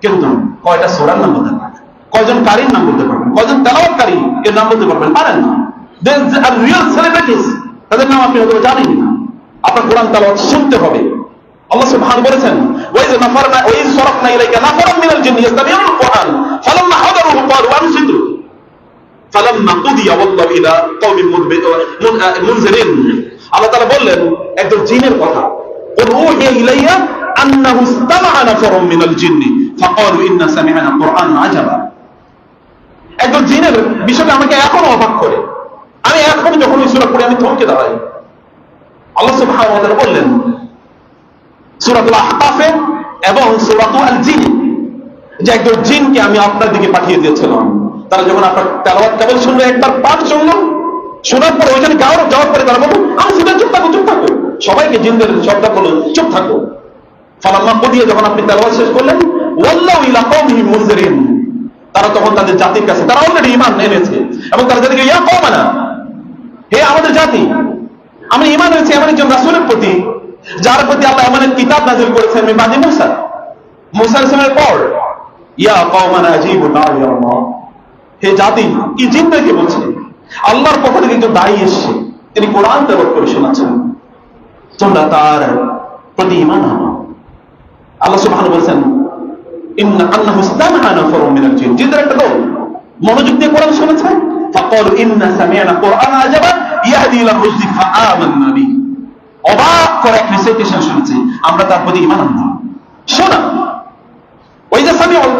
কিন্তু কয়টা সূরার নাম বলতে পারবেন? কয়জন কারির নাম বলতে পারবেন? কয়জন তেলাওয়াতকারী এর নাম বলতে পারবেন? পারেন না। They are real celebrities, তাদের নাম আপনি হয়তো জানেন না। আপনার কোরআন তেলাওয়াত শুনতে হবে। আল্লাহ সুবহানাহু বলেছেন, ওয়াইজ নাফারনা ওয়াইজ সরাফনা ইলাইকা নাফারাম মিনাল জিন্নি ইয়াস্তামিউনাল কুরআন ফালাম্মা হাদারুহু ক্বালু আনসিতু ফালাম্মা কুদিয়া ওয়াল্লাহু ইলা কওমিন মুনজিরিন। আল্লাহ তাআলা বললেন একজন জিনের কথা, ওয়া ইলাইয়া আন্নাহু ইসতামা'a নাফারুম মিনাল জিন্নি ফাকালু ইন্না সামি'না কুরআনান আজাবা। একজন জিনের বিষয়টা আমাকে এখনো অবাক করে। আমি এখন যখন এই সূরা পড়ি আমি থমকে দাঁড়াই। আল্লাহ সুবহানাহু ওয়া তাআলা বললেন সূরাতুল আহকাফে এবং সূরাতুল আল-জিন যে একজন জিনকে আমি আপনার দিকে পাঠিয়ে দিয়েছিলাম। তারা যখন আপনার তেলাওয়াত কেবল শুনলো, একবার পাঠ শুনলো, শোনার পর ওইখানে যাওয়ার পরে তারা বলল আমি শুনে চুপ থাকো, চুপ থাকো। সবাইকে জিনদের শব্দ বলো চুপ থাকো। ফালাম্মা কুদিয়া যখন আপনি তেলাওয়াত শেষ করলেন, ওয়াল্লাহু ইলা কওমিহিম মুনজিরিন, তারা তখন তাদের জাতির কাছে, তারা অলরেডি ঈমান এনেছে এবং তারা জানে ইয়া কওমানা, হে আমাদের জাতি, আমি ঈমান এনেছি এমন একজন রাসূলের প্রতি যার প্রতি আল্লাহ এমন এক কিতাব নাযিল করেছেন মিন মুসা আলাইহিস সালামের পর। ইয়া কওমানা আজিবু দাঈ আল্লাহ, হে জাতি, কি জিনদেরকে বলছে আল্লাহর পক্ষ থেকে একজন দায়ী এসেছে, তিনি কোরআন তেলাওয়াত করে শোনাচ্ছেন, তোমরা তার প্রতি ঈমান আনো। আল্লাহ সুবহানাহু বলেছেন ইন্না আন্নাহু ইসতামা'a নাফারুম মিনাল জিন, জিনদের একটা দল মনোযোগ দিয়ে কোরআন শুনেছে। ফাকালু ইন্না সামি'না কুরআনান আজাবা ইয়াহদি ইলা রুশদি ফাআমান্না বিহি, অবাক করে এক রিসাইটেশন শুনেছি, আমরা তার প্রতি ঈমান আনলাম। শোনা, ওই যে সামিউল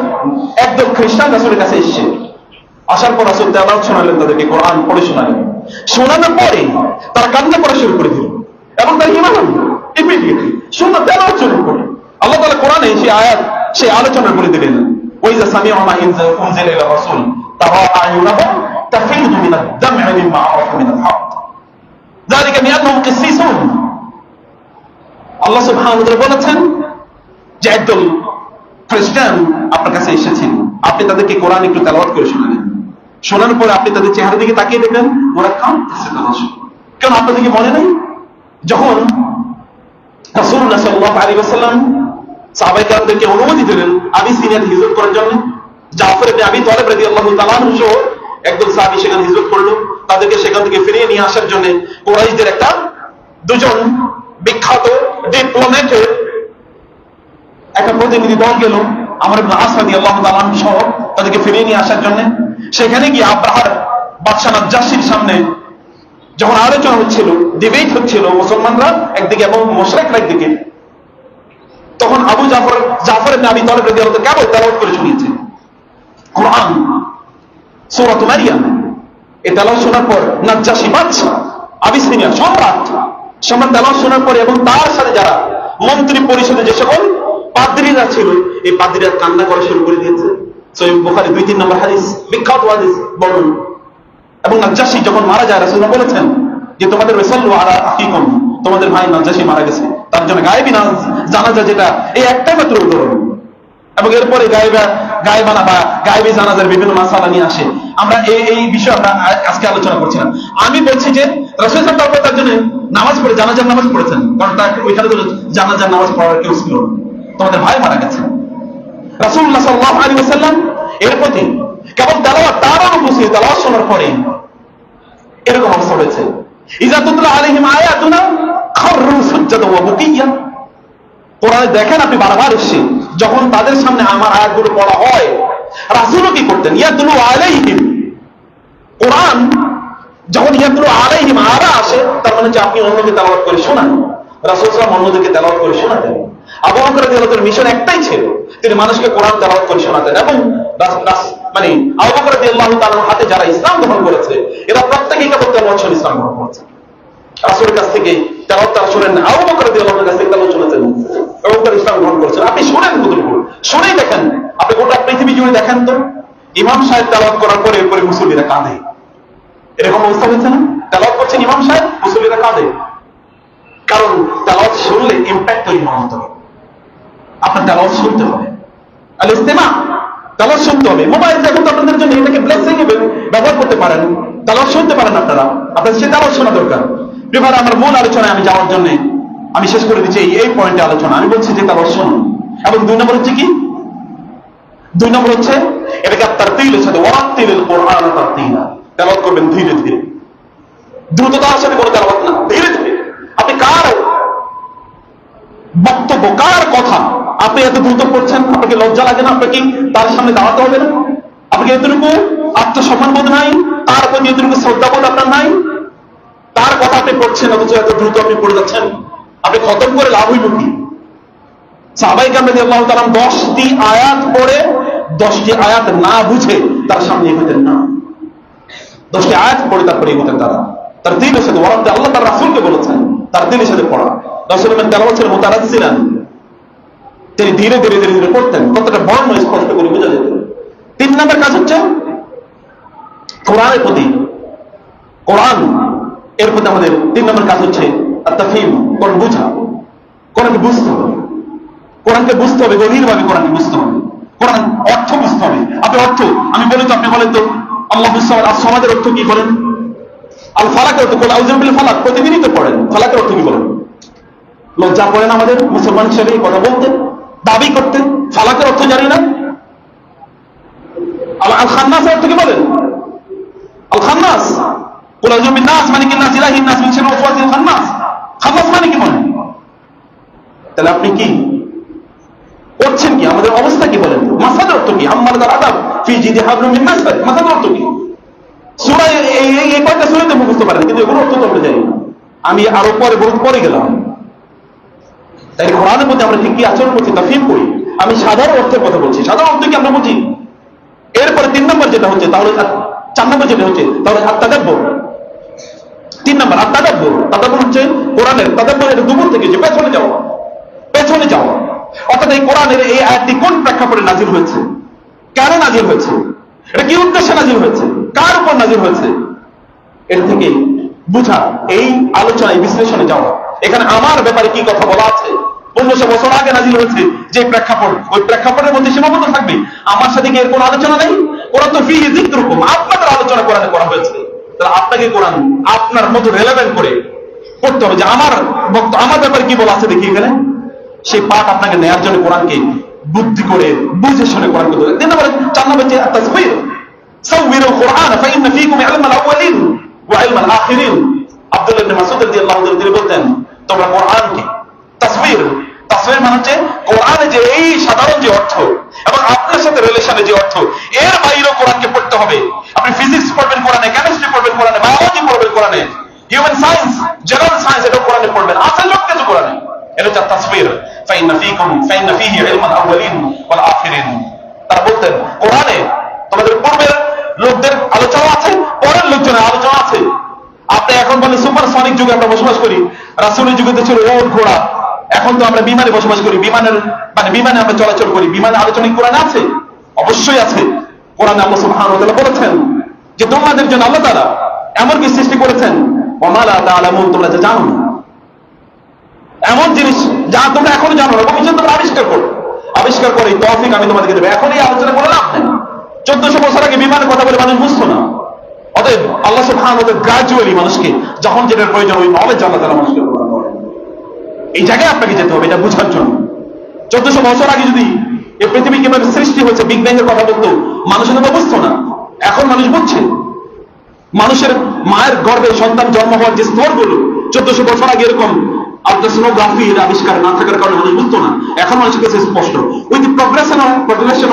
একদল খ্রিস্টান রাসূলের কাছে এসেছে, আসার পর রাসূল তেলাওয়াত শোনালেন, তাদেরকে কোরআন পড়ে শোনালেন। শোনানোর পরে তারা কান্না করা শুরু করে দিল এবং তারা ঈমান আনলো ইমিডিয়েটলি। শোনা তেলাওয়াত শুরু করে আল্লাহ তাআলা কোরআনে সেই আয়াত, সেই আলোচনা করে দিলেন, ওই যে সামিউনা ইনজা উনজিলা ইলা রাসূল তারা আয়ুনাহুম তাফিদু মিনাদ দাম'i মিম্মা আরাফু মিনাল হক যালিকা বিআন্নাহুম কিসিসুন। আল্লাহ সুবহানাহু ওয়া তাআলা বলেছেন যে একদল খ্রিস্টান আপনার কাছে এসেছেন, আপনি তাদেরকে কোরআন একটু তেলাওয়াত করে শোনালেন, শোনার পরে আপনি তাদের চেহারা দিকে তাকিয়ে দেখলেন ওরা কাঁদতেছে। কেন আপনাদের কি মনে নেই যখন রাসূলুল্লাহ সাল্লাল্লাহু আলাইহি ওয়াসাল্লাম সাহাবায়ে কেরামদেরকে অনুমতি দিলেন আবিসিনিয়াতে হিজরত করার জন্য, জাফর ইবনে আবি তালিব রাদিয়াল্লাহু তাআলা আনহু সহ একদল সাহাবী সেখানে হিজরত করলো, তাদেরকে সেখান থেকে ফিরিয়ে নিয়ে আসার জন্য কুরাইশদের দুজন বিখ্যাত ডিপ্লোম্যাটের একটা প্রতিনিধি দল গেল আমর ইবনে আস রাদিয়াল্লাহু তাআলা আনহু সহ তাদেরকে ফিরিয়ে নিয়ে আসার জন্য। সেখানে গিয়ে আব্রাহার বাদশা নাজ্জাশীর সামনে যখন আলোচনা হচ্ছিল, ডিবেট হচ্ছিল মুসলমানরা একদিকে এবং মুশরিকরা একদিকে, তখন আবু জাফর ইবনে আবি তালিব রাদিয়াল্লাহু তাআলা কেবল তেলাওয়াত করে শুনিয়েছেন কোরআন সূরা মারইয়াম। এই তেলাওয়াত শোনার পর নাজ্জাশী বাদশা আবিসিনিয়া সম্রাট তেলাওয়াত শোনার পরে এবং তার সাথে যারা মন্ত্রী পরিষদে যে সকল পাদ্রীরা ছিল এই পাদ্রীরা কান্না করা শুরু করে দিয়েছে। সহিহ বুখারী 2-3 নম্বর হাদিস, বিখ্যাত হাদিস বর্ণনা। এবং নাজ্জাশী যখন মারা যায় রাসূলুল্লাহ বলেছেন যে তোমাদের ওয়াসাল্লু আলা আখিকুম, তোমাদের ভাই নাজ্জাশী মারা গেছে, তার জন্য গায়েবী জানাজা যেটা এই একটা মাত্র উদাহরণ। এবং এরপরে গায়েবানা বা গায়েবী জানাজার বিভিন্ন মাসালা নিয়ে আসে। আমরা এই বিষয়ে আমরা আজকে আলোচনা করছি না। আমি বলছি যে রাসূল সাল্লাল্লাহু আলাইহি ওয়াসাল্লাম তার জন্য নামাজ পড়ে জানাজার নামাজ পড়েছেন, কারণ তার ওইখানে তো জানাজার নামাজ পড়ার কেউ ছিল না, তোমাদের ভাই মারা গেছে। রাসূলুল্লাহ সাল্লাল্লাহু আলাইহি ওয়াসাল্লাম এর প্রতি কেবল তেলাওয়াত তার অনুপস্থিতি তেলাওয়াত শোনার পরে এরকম অবস্থা হয়েছে, ইযা তুতলা আলাইহিম আয়াতুনা খাররু সুজদান ওয়া বুকিয়া। কোরআনে দেখেন আপনি বারবার এসেছেন যখন তাদের সামনে আমার আয়াতগুলো পড়া হয় রাসূলও কি করতেন, ইয়াতুলু আলাইহিম, কোরআন যখন ইয়াতুলু আলাইহিম আরা আসে তার মানে যে আপনি অন্যকে তেলাওয়াত করে শোনান। রাসূল সাল্লাল্লাহু আলাইহি ওয়াসাল্লাম অন্যদেরকে তেলাওয়াত করে শোনাতেন। আবু বকর রাদিয়াল্লাহু তাআলার মিশন একটাই ছিল, তিনি মানুষকে কোরআন তেলাওয়াত করে শোনাতেন। এবং মানে আবু বকর রাদিয়াল্লাহু তাআলার হাতে যারা ইসলাম গ্রহণ করেছে এরা প্রত্যেকেই কেবল তেলাওয়াত শুনে ইসলাম গ্রহণ করেছে। রাসূলের কাছ থেকে তেলাওয়াত তারা শুনেন না, আবু বকর রাদিয়াল্লাহু তাআলার কাছ থেকে তেলাওয়াত শুনেছেন এবং তারা ইসলাম গ্রহণ করেছেন। আপনি শুনেন কতটুকু, শুনেই দেখেন, আপনি গোটা পৃথিবী জুড়ে দেখেন তো ইমাম সাহেব তেলাওয়াত করার পরে এরপরে মুসল্লিরা কাঁদে, এরকম অবস্থা হচ্ছে না? তেলাওয়াত করছেন ইমাম সাহেব, মুসল্লিরা কাঁদে, কারণ তেলাওয়াত শুনলে ইমপ্যাক্ট তৈরি হতে হবে। আপনার তেলাওয়াত শুনতে হবে, আল ইস্তিমা, তেলাওয়াত শুনতে হবে। মোবাইল দেখুন তো আপনাদের জন্য এটাকে ব্লেসিং ব্যবহার করতে পারেন, তেলাওয়াত শুনতে পারেন আপনারা, আপনাদের সে তেলাওয়াত শোনা দরকার। এবার আমার মূল আলোচনায় আমি যাওয়ার জন্য আমি শেষ করে দিচ্ছি এই পয়েন্টে আলোচনা। আমি বলছি যে তেলাওয়াত শুনুন। এবং 2 নম্বর হচ্ছে কি, 2 নম্বর হচ্ছে এটাকে তারতিলের সাথে ওয়ারাতিলিল কোরআন তারতিলা, তেলাওয়াত করবেন ধীরে ধীরে, দ্রুততার সাথে কোনো তেলাওয়াত না, ধীরে ধীরে। আপনি কার বক্তব্য, কার কথা আপনি এত দ্রুত পড়ছেন? আপনাকে লজ্জা লাগে না? আপনাকে তার সামনে দাঁড়াতে হবে না? আপনাকে এতটুকু আত্মসম্মান বোধ নাই? তার প্রতি এতটুকু শ্রদ্ধাবোধ আপনার নাই? তার কথা আপনি পড়ছেন অথচ এত দ্রুত আপনি পড়ে যাচ্ছেন, আপনি খতম করে লাভ হইল কি? সাহাবায়ে কেরাম রাদিয়াল্লাহু তাআলা 10টি আয়াত পড়ে 10টি আয়াত না বুঝে তার সামনে এগোতেন না, 10টি আয়াত পড়ে তারপরে এগোতেন তারা। তার দিনের সাথে ওয়ারাতে আল্লাহ তার রাসূলকে বলেছেন তার দিনের সাথে পড়া। রাসূলের তেলাওয়াত ছিল মুতারাসসিলান, তিনি ধীরে ধীরে ধীরে ধীরে পড়তেন, কতটা বর্ণ স্পষ্ট করে বোঝা যেত। 3 নম্বর কাজ হচ্ছে কোরআনের প্রতি, কোরআন এর প্রতি আমাদের 3 নম্বর কাজ হচ্ছে আত-তাফহিম, কোরআন বুঝা, কোরআনকে বুঝতে হবে, কোরআনকে বুঝতে হবে, গভীরভাবে কোরআনকে বুঝতে হবে, কোরআন অর্থ বুঝতে হবে। আপনি অর্থ আমি বলি তো, আপনি বলেন তো আল্লাহু সামাদ, as-সামাদের অর্থ কি বলেন? আল ফালাকের অর্থ বলেন, আউযু বিল ফালাক প্রতিদিনই তো পড়েন, ফালাকের অর্থ কি বলেন? লজ্জা পড়েন আমাদের মুসলমান হিসেবে কথা বলতে, দাবি করতে, ফালাকের অর্থ জানি না? আল খান্নাসের অর্থ কি বলেন? আল খান্নাস, কুল আউযু বিন নাস মানে কি? নাস ইলাহিন নাস মিন শাররি ওয়াসওয়াসিল খান্নাস, খান্নাস মানে কি বলেন? তাহলে আপনি কি করছেন? কি আমাদের অবস্থা কি বলেন? মাসাদের অর্থ কি? আম্মালাল আদাব ফি জিদি হাবলুম মিন মাসাদ, মাসাদের অর্থ কি? সূরা এই কয়টা সূরাতে মুখস্থ পারেন, কিন্তু এগুলো অর্থ তো আমরা জানি না। আমি আরো পরে গেলাম। তাই কোরআনের মধ্যে আমরা ঠিক কি আচরণ করছি, তাফহিম করি। আমি সাধারণ অর্থের কথা বলছি, সাধারণ অর্থ কি আমরা বুঝি। এরপরে 3 নম্বর যেটা হচ্ছে, তাহলে 4 নম্বর যেটা হচ্ছে, তাহলে আত-তাদাব্বুর। 3 নম্বর আত-তাদাব্বুর, তাদাব্বুর হচ্ছে কোরআনের তাদাব্বুর, এটা দুপুর থেকে যে পেছনে যাওয়া, অর্থাৎ এই কোরআনের এই আয়াতটি কোন প্রেক্ষাপটে নাজিল হয়েছে, কেন নাজিল হয়েছে, এটা কি উদ্দেশ্যে নাজিল হয়েছে, কার উপর নাজিল হয়েছে, এর থেকে বুঝা, এই আলোচনায় বিশ্লেষণে যাওয়া। এখানে আমার ব্যাপারে কি কথা বলা আছে, 1500 বছর আগে নাজিল হয়েছে যে প্রেক্ষাপট, ওই প্রেক্ষাপটের মধ্যে সীমাবদ্ধ থাকবে। আমার সাথে কি এর কোনো আলোচনা নেই? কোরআন তো ফিহি যিকরুকুম, আপনাদের আলোচনা কোরআনে করা হয়েছে। তাহলে আপনাকে কোরআন আপনার মতো রেলেভেন্ট করে পড়তে হবে, যে আমার আমার ব্যাপারে কি বলা আছে দেখি এখানে। সেই পাঠ আপনাকে নেয়ার জন্য কোরআনকে বুদ্ধি করে বুঝে শুনে কোরআনকে ধরে 4 নম্বর যে তাসবির, সাউবিরুল কোরআন ফাইন্না ফীকুম ইলমাল আউয়ালিন ওয়া ইলমাল আখিরিন। আব্দুল্লাহ ইবনে মাসউদ রাদিয়াল্লাহু আনহু তিনি বলতেন, তোমরা কোরআনকে তাসবির, তাসবির মানে হচ্ছে কোরআনে যে এই সাধারণ যে অর্থ এবং আপনার সাথে রিলেশনে যে অর্থ, এর বাইরেও কোরআনকে পড়তে হবে। আপনি ফিজিক্স পড়বেন কোরআনে, কেমিস্ট্রি পড়বেন কোরআনে, বায়োলজি পড়বেন কোরআনে, হিউম্যান সায়েন্স, জেনারেল সায়েন্স এটা কোরআনে পড়বেন, আছে লোক কিছু কোরআনে। এটা হচ্ছে তাসবির, ফাইন্না ফীহি ইলমাল আউয়ালিন ওয়াল আখিরিন। তারা বলতেন কোরআনে তোমাদের পূর্বের লোকদের আলোচনা আছে, পরের লোকজনের আলোচনা আছে। আপনি এখন বলেন সুপারসনিক যুগে আমরা বসবাস করি, রাসূলের যুগে তো ছিল ওট ঘোড়া, এখন তো আমরা বিমানে বসবাস করি, বিমানে আমরা চলাচল করি। বিমানে আলোচনা কোরআনে আছে? অবশ্যই আছে। কোরআনে আল্লাহ সুবহানাহু ওয়া তাআলা বলেছেন যে তোমাদের জন্য আল্লাহ তাআলা এমন কি সৃষ্টি করেছেন, ওয়া মা লা তা'লামুন, তোমরা যা জানো না, এমন জিনিস যা তোমরা এখনো জানো না, ভবিষ্যতে তোমরা আবিষ্কার করে এই তৌফিক আমি তোমাদেরকে দেব। এখন এই আলোচনা করে লাভ নেই। 1400 বছর আগে বিমানের কথা বলে মানুষ বুঝতো না। অতএব আল্লাহ সুবহানাহু ওয়া তাআলা গ্রাজুয়ালি মানুষকে যখন যেটার প্রয়োজন ওই নলেজ আল্লাহ তাআলা মানুষকে প্রদান করেন। এই জায়গায় আপনাকে যেতে হবে এটা বোঝার জন্য। 1400 বছর আগে যদি এই পৃথিবী কিভাবে সৃষ্টি হয়েছে বিগ ব্যাং এর কথা বলতো, মানুষ তো বুঝতো না। এখন মানুষ বুঝছে। মানুষের মায়ের গর্ভে সন্তান জন্ম হওয়ার যে স্তরগুলো 1400 বছর আগে এরকম আলট্রাসোনোগ্রাফির আবিষ্কার না থাকার কারণে মানুষ বুঝতো না। এখন মানুষের কাছে স্পষ্ট। With the progression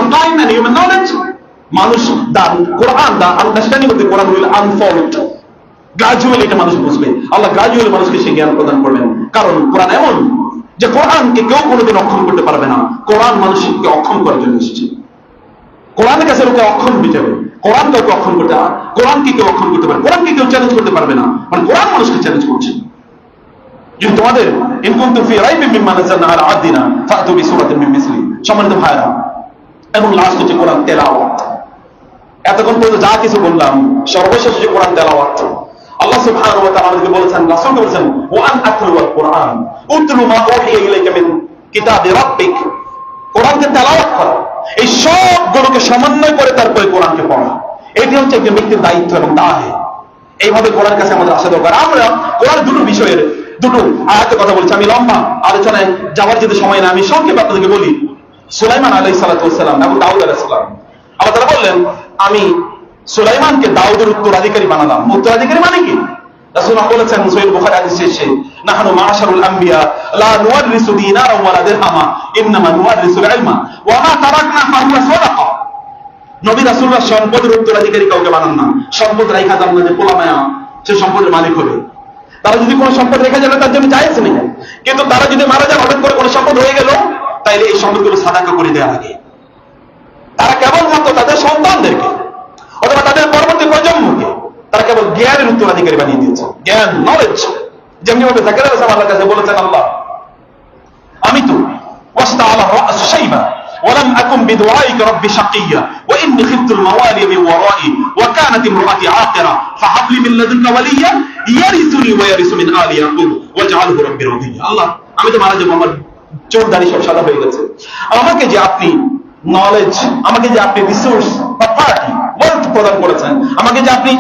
of time and human knowledge, মানুষ Quran understanding of the Quran will unfold gradually. এটা মানুষ বুঝবে। আল্লাহ গ্রাজুয়ালি মানুষকে সেই জ্ঞান প্রদান করবেন। কারণ কোরআন এমন যে কোরআনকে কেউ কোনোদিন অক্ষম করতে পারবে না। কোরআন মানুষকে অক্ষম করার জন্য এসেছে। কোরআনের কাছে লোকে অক্ষম হয়ে যাবে। কোরআন কাউকে অক্ষম করতে, কোরআনকে কেউ অক্ষম করতে পারে, কোরআনকে কেউ চ্যালেঞ্জ করতে পারবে না। মানে কোরআন মানুষকে চ্যালেঞ্জ করছে। যদি তোমাদের ইন কুনতুম ফি রাইবিন মিম্মা নাযালনা আলা আবদিনা ফাতু বিসূরাতিন মিন মিসলি। সম্মানিত ভাইরা, এবং লাস্ট হচ্ছে কোরআন তেলাওয়াত। এতক্ষণ পর্যন্ত যা কিছু বললাম সর্বশেষ হচ্ছে কোরআন তেলাওয়াত। আল্লাহ সুবহানাহু ওয়া তাআলা আমাদেরকে বলেছেন, রাসূলকে বলেছেন, ওয়া আন আতলুল কোরআন উতলু মা উহিয়া ইলাইকা মিন কিতাবি রাব্বিক। কোরআনকে তেলাওয়াত করা, এই সবগুলোকে সমন্বয় করে তারপরে কোরআনকে পড়া, এটি হচ্ছে একজন ব্যক্তির দায়িত্ব এবং দায়। এইভাবে কোরআন কাছে আমাদের আসা দরকার। আমরা কোরআন দুটো বিষয়ের দুটো আয়াতের কথা বলছি। আমি লম্বা আলোচনায় যাওয়ার যদি সময় না, আমি সংক্ষেপে আপনাদেরকে বলি। সুলাইমান আলাইহিস সালাতু ওয়াস সালাম এবং দাউদ আলাইহিস সালাম, আল্লাহ তাআলা বললেন আমি সুলাইমানকে দাউদের উত্তরাধিকারী বানালাম। উত্তরাধিকারী মানে কি? রাসূলুল্লাহ বলেছেন সহিহ বুখারী হাদিস শেষে, নাহনু মা'শারুল আম্বিয়া লা নুওয়ারিসু দিনারা ওয়া লা দিরহামা ইন্নামা নুওয়ারিসুল ইলমা ওয়া মা তারাকনা ফাহুয়া সাদাকা। নবী রাসূলুল্লাহ সম্পদের উত্তরাধিকারী কাউকে বানান না। সম্পদ রাখা যাবে না যে পোলামায়া সে সম্পদের মালিক হবে। তারা যদি কোনো সম্পদ রেখে যাবে তার জন্য জায়েজ নেই, কিন্তু তারা যদি মারা যায় হঠাৎ করে কোনো সম্পদ হয়ে গেল, তাইলে এই সম্পদগুলো সাদাকা করে দেওয়া লাগে। তারা কেবলমাত্র তাদের সন্তানদেরকে অথবা তাদের পরবর্তী প্রজন্মকে তারা কেবল জ্ঞানের উত্তরাধিকারী বানিয়ে দিয়েছে। জ্ঞান, নলেজ। যেমনি ভাবে জাকারিয়া আলাইহিস সালাম আল্লাহর কাছে বলেছেন, আল্লাহ আমি তো ওয়াসতাআলা রা'স শাইবা ওয়া লাম আকুম বিদুআইকা রাব্বি শাকিয়্যা ওয়া ইন্নী খিফতুল মাওয়ালি মিন ওয়ারাই ওয়া কানাত ইমরাতি আকিরা ফাহাব লি মিন লাদুনকা ওয়ালিয়্যা ইয়ারিসুনি ওয়া ইয়ারিসু মিন আলি ইয়াকুব ওয়াজআলহু রাব্বি রাদিয়্যা। আল্লাহ আমি তো মারা যাব, আমার চোখ দাড়ি সব সাদা হয়ে গেছে। আমাকে যে আপনি নলেজ, আমাকে যে আপনি রিসোর্স বা পার্টি ওয়েলথ প্রদান করেছেন, আমাকে যে আপনি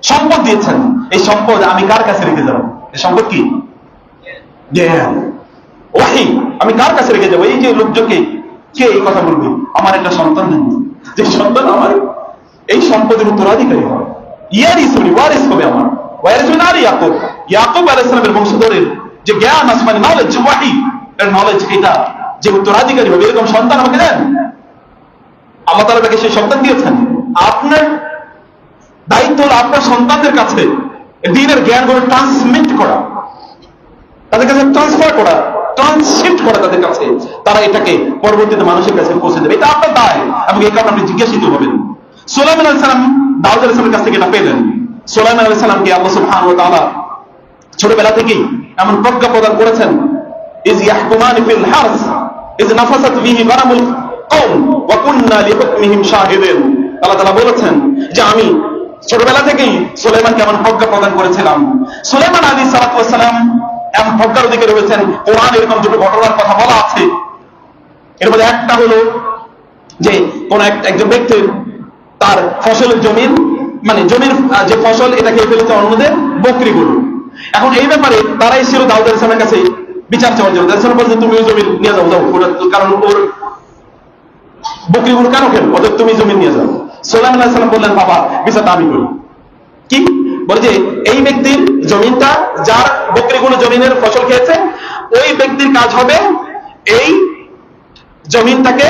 সম্পদ দিয়েছেন, এই সম্পদ আমি কার কাছে রেখে যাব? এই সম্পদ কি? জ্ঞান, ওহী। আমি কার কাছে রেখে যাব? এই যে লোকজনকে কে এই কথা বলবে? আমার একটা সন্তান নেই, যে সন্তান আমার এই সম্পদের উত্তরাধিকারী হবে, ইয়ারিসুনি, ওয়ারিস হবে আমার, ওয়ারিসু মিন আলি ইয়াকুব। ইয়াকুব আলাইহিস সালামের বংশধরের যে জ্ঞান, আসমানি নলেজ, ওহী এর নলেজ, এটা যে উত্তরাধিকারী হবে, এরকম সন্তান আমাকে দেন। আল্লাহ তাআলা তাকে সেই সন্তান দিয়েছেন। আপনার দায়িত্ব হলো আপনার সন্তানদের কাছে দ্বীনের জ্ঞানগুলো ট্রান্সমিট করা, তাদের কাছে ট্রান্সফার করা, ট্রান্সশিফট করা তাদের কাছে, তারা এটাকে পরবর্তীতে মানুষের কাছে পৌঁছে দেবে। এটা আপনার দায় এবং এই কারণে আপনি জিজ্ঞাসিত হবেন। সুলাইমান আলাইহিস সালাম দাউদ আলাইহিস সালামের কাছ থেকে এটা পেলেন। সুলাইমান আলাইহিস সালামকে আল্লাহ সুবহানাহু ওয়া তাআলা ছোটবেলা থেকেই এমন প্রজ্ঞা প্রদান করেছেন, ইজ ইয়াহকুমানি ফিল হারস ইজ নাফাসাত ফিহি গানামুল কওম ওয়া কুননা লিহুকমিহিম শাহিদিন। আল্লাহ তাআলা বলেছেন যে আমি ছোটবেলা থেকেই সুলাইমানকে এমন প্রজ্ঞা প্রদান করেছিলাম। সুলাইমান আলাইহিস সালাতু ওয়াস সালাম এমন প্রজ্ঞার অধিকারী হয়েছেন। কোরআন এরকম দুটো ঘটনার কথা বলা আছে। এর মধ্যে একটা হলো যে কোন একজন ব্যক্তির তার ফসলের জমির মানে জমির যে ফসল এটা খেয়ে ফেলেছে অন্যদের বকরিগুলো। এখন এই ব্যাপারে তারাই ছিল দাউদ আলাইহিস সালামের কাছে বিচার চাওয়ার জন্য। দাউদ বলছে তুমি ওই জমি নিয়ে যাও, কারণ ওর বকরিগুলো কেন খেলো, ওদের তুমি জমি নিয়ে যাও। সুলাইমান আলাইহিস সালাম বললেন বাবা বিচারটা আমি করি। কি বলে যে এই ব্যক্তির জমিনটা যার বকরিগুলো জমিনের ফসল খেয়েছে ওই ব্যক্তির কাজ হবে এই জমিনটাকে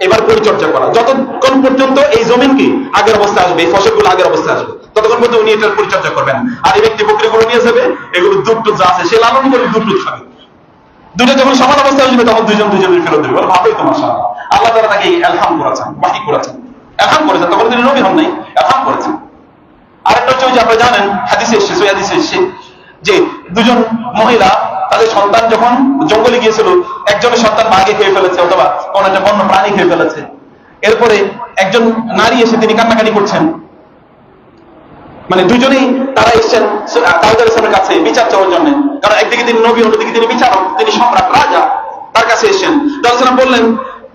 এবার পরিচর্যা করা, যতক্ষণ পর্যন্ত এই জমিন কি আগের অবস্থায় আসবে, এই ফসলগুলো আগের অবস্থায় আসবে ততক্ষণ পর্যন্ত উনি এটার পরিচর্যা করবেন। আর এই ব্যক্তি বকরিগুলো নিয়ে যাবে, এগুলো দুধ যা আছে সে লালন করে দুধ খাবে। দুটো যখন সমান অবস্থায় আসবে তখন দুজনের ফেরত দেবে। ভালোই তো মাশাআল্লাহ, আল্লাহ তাআলা তাকে ইলহাম করেছেন, ওহী করেছেন, ইলহাম করেছেন। তখন তিনি নবী হন নাই, ইলহাম করেছেন। আরেকটা হচ্ছে যে আপনারা জানেন হাদিসে এসেছে, সহিহ হাদিসে এসেছে যে দুজন মহিলা তাদের সন্তান যখন জঙ্গলে গিয়েছিল, একজনের সন্তান বাঘে খেয়ে ফেলেছে অথবা কোন একটা বন্য প্রাণী খেয়ে ফেলেছে। এরপরে একজন নারী এসে তিনি কান্নাকাটি করছেন। মানে দুজনেই তারা এসেছেন দাউদ আলাইহিস সালামের কাছে বিচার চাওয়ার জন্য, কারণ একদিকে তিনি নবী, অন্যদিকে তিনি বিচারক, তিনি সম্রাট রাজা, তার কাছে এসেছেন। দাউদ আলাইহিস সালাম বললেন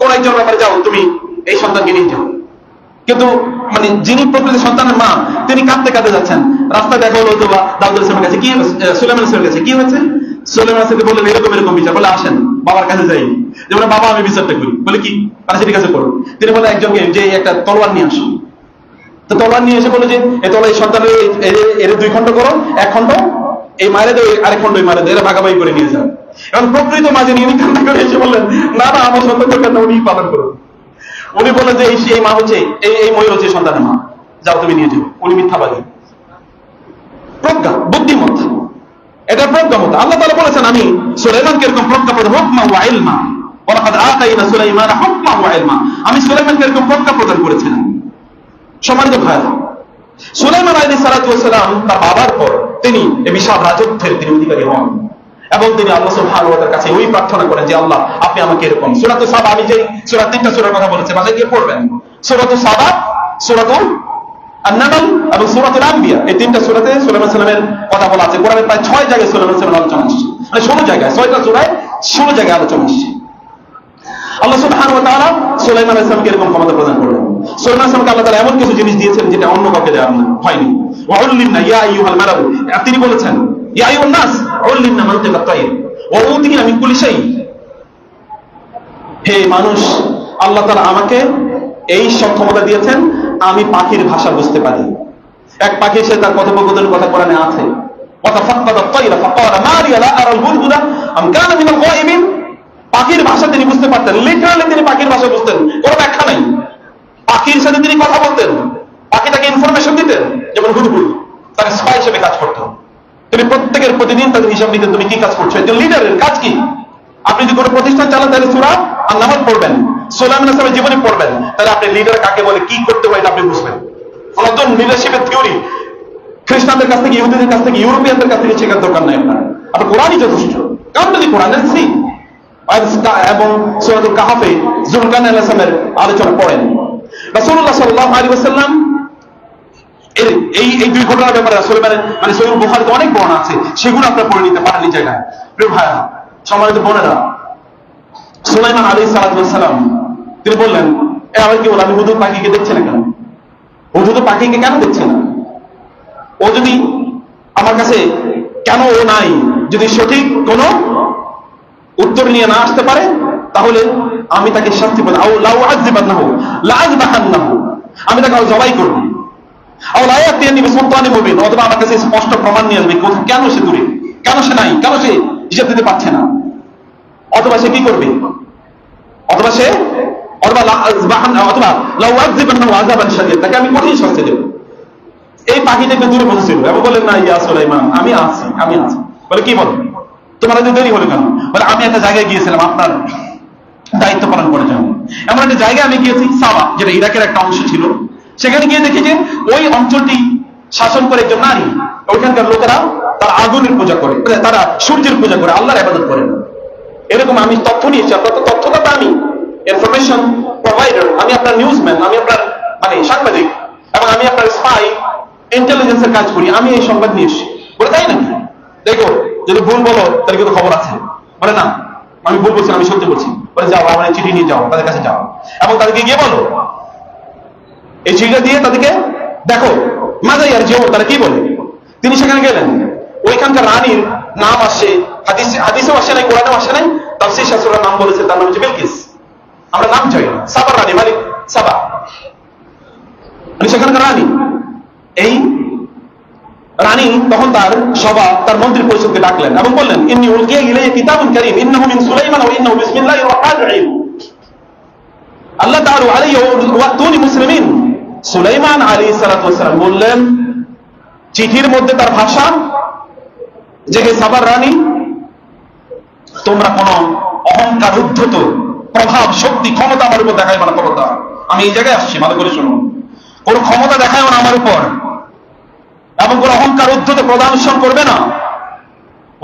কোন একজন ব্যাপারে যাও, তুমি এই সন্তানকে নিয়ে যাও। কিন্তু মানে যিনি প্রকৃত সন্তানের মা তিনি কাঁদতে কাঁদতে যাচ্ছেন। রাস্তা দেখা হলো তো দাউদ আলাইহিস সালামের কাছে, কি সুলাইমান আলাইহিস সালামের কাছে কি হয়েছে? সুলাইমান আলাইহিস সালাম বললেন এরকম এরকম বিচার। বলে আসেন বাবার কাছে যাই। যেমন বাবা আমি বিচারটা করি। বলে কি? আচ্ছা ঠিক আছে করুন। তিনি বলে একজনকে যে একটা তলোয়ার নিয়ে আসুন। তো তলোয়ার নিয়ে এসে বলে যে এই তলোয়ার এই সন্তানের এর দুই খণ্ড করো, এক খণ্ড এই মারে দেয়, আরেক খণ্ড এই মারে দেয়, এরা ভাগাভাগি করে নিয়ে যান। এখন প্রকৃত মাঝে নিয়ে কান্না করে এসে বললেন না না আমার সন্তান দরকার না, উনি পালন করুন। উনি বললেন যে এই মা হচ্ছে এই ময়ূর হচ্ছে সন্তানের মা, যাও তুমি নিয়ে যাও। উনি মিথ্যাবাদী, প্রজ্ঞা বুদ্ধিমত, এটা প্রজ্ঞামত। আল্লাহ তাআলা বলেছেন আমি সুলাইমানকে এরকম প্রজ্ঞা প্রদান, হুকমা ওয়া ইলমা, ওয়ালাকাদ আতাইনা সুলাইমানা হুকমা ওয়া ইলমা, আমি সুলাইমানকে এরকম প্রজ্ঞা প্রদান করেছিলাম। সম্মানিত ভাইরা, সুলাইমান আলাইহিস সালাতু ওয়াস সালাম তার বাবার পর তিনি এই বিশাল রাজত্বের তিনি অধিকারী হন এবং তিনি আল্লাহ সুবহানাহু ওয়া তাআলার কাছে ওই প্রার্থনা করেন যে আল্লাহ আপনি আমাকে এরকম সূরাতুস সাবা, আমি যে সূরা তিনটা সূরার কথা বলেছি বাসায় গিয়ে পড়বেন, সূরাতুস সাবা, সূরাতুল আন-নামল এবং সূরাতুল আম্বিয়া, এই তিনটা সূরাতে সুলাইমান সালামের কথা বলা আছে। কোরআনে প্রায় 6 জায়গায় সুলাইমান সালামের আলোচনা আসছে, মানে 16 জায়গায়, 6টা সূরায় 16 জায়গায় আলোচনা আসছে। আল্লাহ সুবহানাহু ওয়া তাআলা সুলাইমান আলাইহিস সালামকে এরকম ক্ষমতা প্রদান করলেন। সুলাইমান আলাইহিস সালামকে আল্লাহ তাআলা এমন কিছু জিনিস দিয়েছেন যেটা অন্য কাউকে দেওয়া হয়নি। ওয়া উল্লিমনা ইয়া আইয়ুহাল মালাউ, তিনি বলেছেন ইয়া আইয়ুহান নাস উল্লিমনা মানতিকাত তায়র ওয়া উতিনা মিন কুল্লি শাই, হে মানুষ আল্লাহ তাআলা আমাকে এই সক্ষমতা দিয়েছেন আমি পাখির ভাষা বুঝতে পারি। এক পাখির সাথে তার কথোপকথনের কথা কোরআনে আছে, ওয়া তাফাক্কাদাত তায়রা ফাকালা মা লি লা আরাল বুদবুদা আম কানা মিনাল গায়িবিন, পাখির ভাষা তিনি বুঝতে পারতেন, লিটারালি তিনি পাখির ভাষা বুঝতেন, কোনো ব্যাখ্যা নাই। পাখির সাথে তিনি কথা বলতেন, পাখি তাকে ইনফরমেশন দিতেন, যেমন হুদহুদ তাকে স্পাই হিসেবে কাজ করতেন। তিনি প্রত্যেকের প্রতিদিন তাদের হিসাব নিতেন তুমি কি কাজ করছো। একজন লিডারের কাজ কি? আপনি যদি কোনো প্রতিষ্ঠান চালান তাহলে সূরা আন-নামল পড়বেন, সুলাইমান আলাইহিস সালামের জীবনী পড়বেন, তাহলে আপনি লিডার কাকে বলে, কি করতে হয় আপনি বুঝবেন। নতুন লিডারশিপের থিওরি খ্রিস্টানদের কাছ থেকে, ইহুদিদের কাছ থেকে, ইউরোপিয়ানদের কাছ থেকে শেখার দরকার নাই আপনার, আপনার কোরআনই যথেষ্ট। কারণ যদি কোরআনের সি এবং সূরাতুল কাহফে যুলকারনাইন আলাইহিস সালামের আলোচনা পড়েন। রাসূলুল্লাহ সাল্লাল্লাহু আলাইহি ওয়াসাল্লাম এই দুই ঘটনার ব্যাপারে সুলাইমানের মানে সহিহ বুখারীতে অনেক বর্ণনা আছে, সেগুলো আপনারা পড়ে নিতে পারেন এই জায়গায়। প্রিয় ভাইরা, সম্মানিত বোনেরা, সুলাইমান আলাইহিস সালাতু ওয়াস সালাম তিনি বললেন এ আবার কি বল, আমি হুদহুদ পাখিকে দেখছি না কেন? হুদহুদ পাখিকে কেন দেখছি না? ও যদি আমার কাছে কেন ও নাই, যদি সঠিক কোনো উত্তর নিয়ে না আসতে পারে তাহলে আমি তাকে শাস্তি দেব, আমি তাকে জবাই করব, অথবা আমার কাছে স্পষ্ট প্রমাণ নিয়ে আসবে কেন সে দূরে, কেন সে নাই, কেন সে হিসাব দিতে পারছে না। অথবা সে কি করবে, অথবা সে তাকে আমি কঠিন শাস্তি দেব। এই পাখিটা একটু দূরে বসেছিল এবং বলেন না ইয়া সুলাইমান আমি আছি, আমি আছি। বলে কি বল তোমার এত দেরি হলো কেন? বলে আমি একটা জায়গায় গিয়েছিলাম আপনার দায়িত্ব পালন করার জন্য। এমন একটা জায়গায় আমি গিয়েছি সাবা, যেটা ইরাকের একটা অংশ ছিল, সেখানে গিয়ে দেখি যে ওই অঞ্চলটি শাসন করে একজন নারী, ওইখানকার লোকেরা তারা আগুনের পূজা করে, তারা সূর্যের পূজা করে, আল্লাহর ইবাদত করে না। এরকম আমি তথ্য নিয়েছি, আপনার তো তথ্যদাতা, আমি ইনফরমেশন প্রোভাইডার, আমি আপনার নিউজম্যান, আমি আপনার মানে সাংবাদিক, এবং আমি আপনার স্পাই ইন্টেলিজেন্সের কাজ করি, আমি এই সংবাদ নিয়ে এসেছি। বলে তাই নাকি? দেখো যদি ভুল বলো তাহলে কিন্তু খবর আছে। বলে না আমি ভুল বলছি, আমি সত্যি বলছি। বলে যাও আমার চিঠি নিয়ে যাও, তাদের কাছে যাও এবং তাদেরকে গিয়ে বলো, এই চিঠিটা দিয়ে তাদেরকে দেখো মাঝে আর যেও তারা কি বলে। তিনি সেখানে গেলেন, ওইখানকার রানীর নাম আসে, হাদিসেও আসে নাই, কোরআনেও আসে নাই, তাফসীর শাস্ত্রের নাম বলেছে, তার নাম হচ্ছে বিলকিস। আমরা নাম চাই না, সাবার রানী, মালিক সাবা, মানে সেখানকার রানী। এই রানী তখন তার সভা, তার মন্ত্রী পরিষদকে ডাকলেন এবং বললেন, ইন্নী উলকিয়া ইলাইয়া কিতাবুন কারীম ইন্নাহু মিন সুলাইমান ওয়া ইন্নাহু বিসমিল্লাহির রাহমানির রহিম আল্লাহ তাআলা আলাইহি ওয়া তুনি মুসলিমিন। সুলাইমান আলাইহিস সালাতু ওয়াস সালাম বললেন চিঠির মধ্যে তার ভাষা যে হে সাবার রানী, তোমরা কোন অহংকার, উদ্ধত প্রভাব, শক্তি, ক্ষমতা আমার উপর দেখাইবে না। খবরদার, আমি এই জায়গায় আসছি, ভালো করে শুনুন। কোন ক্ষমতা দেখাইও না আমার উপর, এবং কোন অহংকার, উদ্ধত প্রদর্শন করবে না।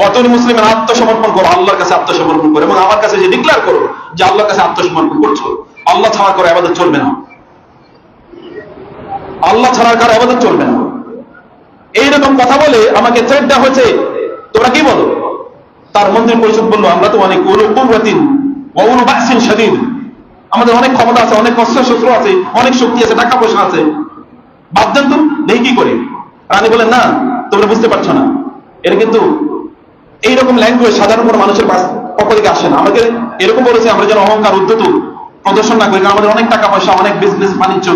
অতনি মুসলিমের আত্মসমর্পণ করো, আল্লাহর কাছে আত্মসমর্পণ করো, এবং আমার কাছে যে ডিক্লেয়ার করো যে আল্লাহর কাছে আত্মসমর্পণ করছো, আল্লাহ ছাড়া করে ইবাদত চলবে না, আল্লাহ ছাড়া কারো ইবাদত চলবে না। এইরকম কথা বলে আমাকে থ্রেট দেওয়া হয়েছে, তোমরা কি বলো? তার মন্ত্রী পরিষদ বললো, আমরা তো অনেক শরীর, আমাদের অনেক ক্ষমতা আছে, অনেক অস্ত্র শস্ত্র আছে, অনেক শক্তি আছে, টাকা পয়সা আছে, বাদ দেন তো, নেই কি করে? রানী বলেন, না তোমরা বুঝতে পারছো না, এটা কিন্তু এইরকম ল্যাঙ্গুয়েজ সাধারণ কোনো মানুষের পক্ষ থেকে আসে না। আমাদের এরকম বলেছে আমরা যেন অহংকার, উদ্ধত প্রদর্শন না করি, আমাদের অনেক টাকা পয়সা, অনেক বিজনেস বাণিজ্য,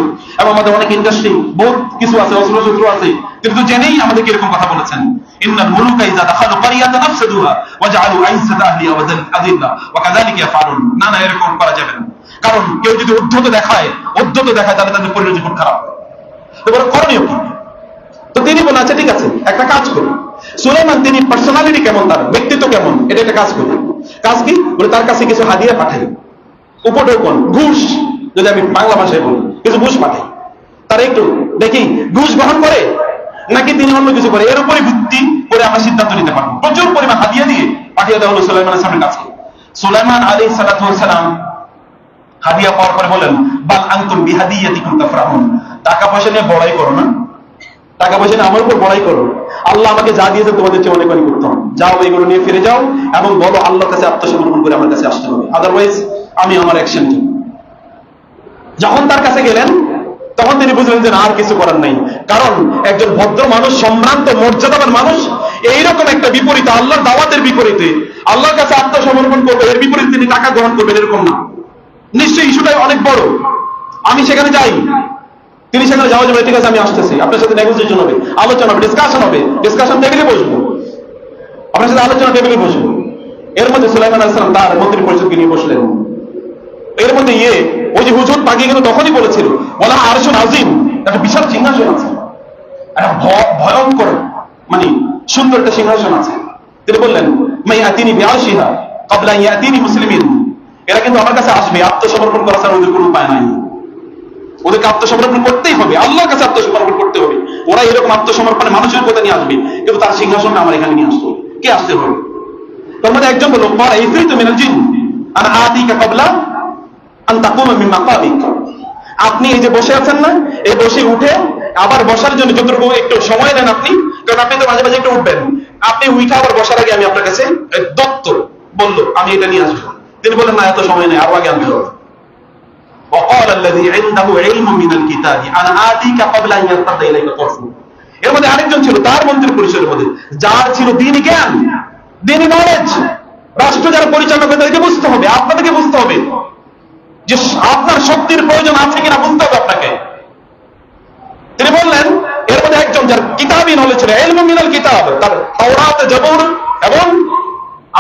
এবং আমাদের অনেক ইন্ডাস্ট্রি, বহুত কিছু আছে, অস্ত্র শস্ত্র আছে, কিন্তু জেনেই আমাদেরকে এরকম কথা বলেছেন। ইন্নাল মুলুকা ইযা দাখালু ক্বরিয়াতান আফসাদুহা ওয়া জাআলু আইজ্জাতা আহলিহা আযিল্লা ওয়া কাযালিকা ইয়াফআলুন। না না, এরকম করা যাবে না, কারণ কেউ যদি উদ্ধত দেখায় তাহলে তাদের পরিণতি খুব খারাপ। এবার করণীয় কি? তো তিনি বলেন, আচ্ছা ঠিক আছে, একটা কাজ করি। সুলাইমান তিনি পার্সোনালিটি কেমন, তার ব্যক্তিত্ব কেমন, এটা একটা কাজ করি। কাজ কি? বলে তার কাছে কিছু হাদিয়া পাঠাই, উপঢৌকন, ঘুষ, যদি আমি বাংলা ভাষায় বলি, কিছু ঘুষ পাঠাই, তারা একটু দেখি ঘুষ গ্রহণ করে নাকি তিনি অন্য কিছু করে, এর উপরে ভিত্তি করে আমরা সিদ্ধান্ত নিতে পারবো। প্রচুর পরিমাণ হাদিয়া দিয়ে পাঠিয়ে দেওয়া হলো সুলাইমানের সামনে কাছে। সুলাইমান আলাইহিস সালাতু ওয়াস সালাম হাদিয়া পাওয়ার পরে বলেন, বাল আনতুম বিহাদিয়াতিকুম তাফরাহুন। টাকা পয়সা নিয়ে বড়াই করো না, টাকা পয়সা নিয়ে আমার উপর বড়াই করো, আল্লাহ আমাকে যা দিয়েছে তোমাদের চেয়ে অনেক অনেক উত্তম, যাও এইগুলো নিয়ে ফিরে যাও এবং বলো আল্লাহর কাছে আত্মসমর্পণ করে আমার কাছে আসতে হবে, আদারওয়াইজ আমি আমার অ্যাকশন নিই। যখন তার কাছে গেলেন তখন তিনি বুঝলেন যে আর কিছু করার নাই, কারণ একজন ভদ্র মানুষ, সম্ভ্রান্ত মর্যাদাবান মানুষ এইরকম একটা বিপরীতে, আল্লাহর দাওয়াতের বিপরীতে আল্লাহর কাছে আত্মসমর্পণ করবে, এর বিপরীতে তিনি টাকা গ্রহণ করবেন, এরকম না। নিশ্চয়ই ইস্যুটাই অনেক বড়, আমি সেখানে যাই। তিনি সেখানে যাওয়া যাবে, ঠিক আছে আমি আসতেছি, আপনার সাথে নেগোসিয়েশন হবে, আলোচনা হবে, ডিসকাশন হবে, ডিসকাশন টেবিলে বসবো, আপনার সাথে আলোচনা টেবিলে বসবো। এর মধ্যে সুলাইমান আলাইহিস সালাম তার মন্ত্রী পরিষদকে নিয়ে বসলেন। এর মধ্যে ওই যে হুজুর পাকিয়ে কিন্তু তখনই বলেছিল, ওয়ালা আরশুন আযীম, একটা বিশাল সিংহাসন আছে, একটা ভয়ঙ্কর মানে সুন্দর একটা সিংহাসন আছে। তিনি বললেন, মাই আতিনি বিআরশিহা ক্বাবলা ইয়াতিনি মুসলিমিন, এরা কিন্তু আমার কাছে আসবে, আত্মসমর্পণ করা ছাড়া ওদের কোনো উপায় নাই, ওদেরকে আত্মসমর্পণ করতেই হবে, আল্লাহর কাছে আত্মসমর্পণ করতে হবে। ওরা এরকম আত্মসমর্পণে মানুষের কথা নিয়ে আসবে, কিন্তু তার সিংহাসনে আমার এখানে নিয়ে আসতে হবে। কে আসতে হবে? তার মধ্যে একজন বলল, ক্বালা ইফরিতু মিনাল জিন আনা আতিকা ক্বাবলা আন তাকুমা মিন মাকামিক। আপনি এই যে বসে আছেন না, এই বসে উঠে আবার বসার জন্য যতটুকু একটু সময় নেন আপনি, কারণ আপনি তো মাঝে মাঝে একটু উঠবেন, আপনি উঠে আবার বসার আগে আমি আপনার কাছে দত্ত বললো আমি এটা নিয়ে আসবো। তিনি বললেন, না এত সময় নেই, আরো আগে আনতে হবে। وقال الذي عنده علم من الكتاب انا آتيك قبل ان يرتد اليك طرفك। এর মধ্যে আরেকজন ছিল তার মন্ত্রী পরিষদের মধ্যে, যার ছিল দ্বীনি জ্ঞান, দ্বীনি নলেজ। রাষ্ট্র যারা পরিচালনা করে তাদেরকে বুঝতে হবে, আপনাদেরকে বুঝতে হবে যে আপনার শক্তির প্রয়োজন আছে কিনা, বুঝতে হবে আপনাকে। তিনি বললেন, এর মধ্যে একজন যার কিতাবী নলেজ ছিল, ইলমু মিনাল কিতাব, তার তাওরাত, জবুর এবং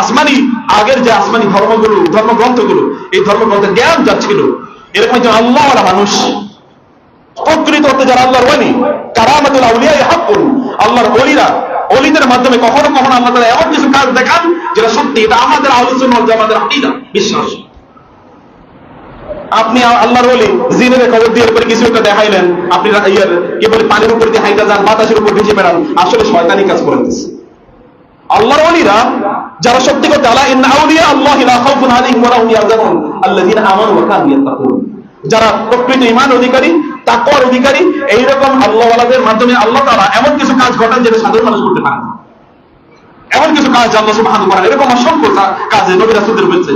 আসমানি, আগের যে আসমানি ধর্মগ্রন্থগুলো, এই ধর্মগ্রন্থের জ্ঞান যার ছিল, এরকম একজন আল্লাহওয়ালা মানুষ, প্রকৃত অর্থে যারা আল্লাহর ওয়ালি, কারামাতুল আউলিয়া হাক্কুন, আল্লাহর ওলিরা, ওলিদের মাধ্যমে কখনো কখনো আল্লাহ তাআলা এমন কিছু কাজ দেখান যেটা সত্যি, এটা আমাদের আহলুস সুন্নাহ ওয়াল জামাতের আকীদা, বিশ্বাস। আপনি আল্লাহর ওলি জিনের খবর দিয়ে এরপরে কিছু একটা দেখাইলেন, আপনি কি বলে পানির উপর দিয়ে হাইটা যান, বাতাসের উপর ভেসে বেড়ান, আসলে শয়তানি কাজ করে দিচ্ছে। আল্লাহর ওলিরা যারা সত্যি করতে, আলা ইন্না আউলিয়া আল্লাহি লা খাউফুন আলাইহিম ওয়া লা হুম ইয়াহজানুন আল্লাযীনা আমানু ওয়া কানু ইয়াত্তাকুন, যারা প্রকৃত ঈমান অধিকারী তাকওয়ার অধিকারী, এইরকম আল্লাহওয়ালাদের মাধ্যমে আল্লাহ তাআলা এমন কিছু কাজ ঘটান যেটা সাধারণ মানুষ করতে পারে না। এমন কিছু কাজ আল্লাহ সুবহানাহু ওয়া তাআলা এরকম অসংখ্য কাজে নবী রাসূলদের হয়েছে,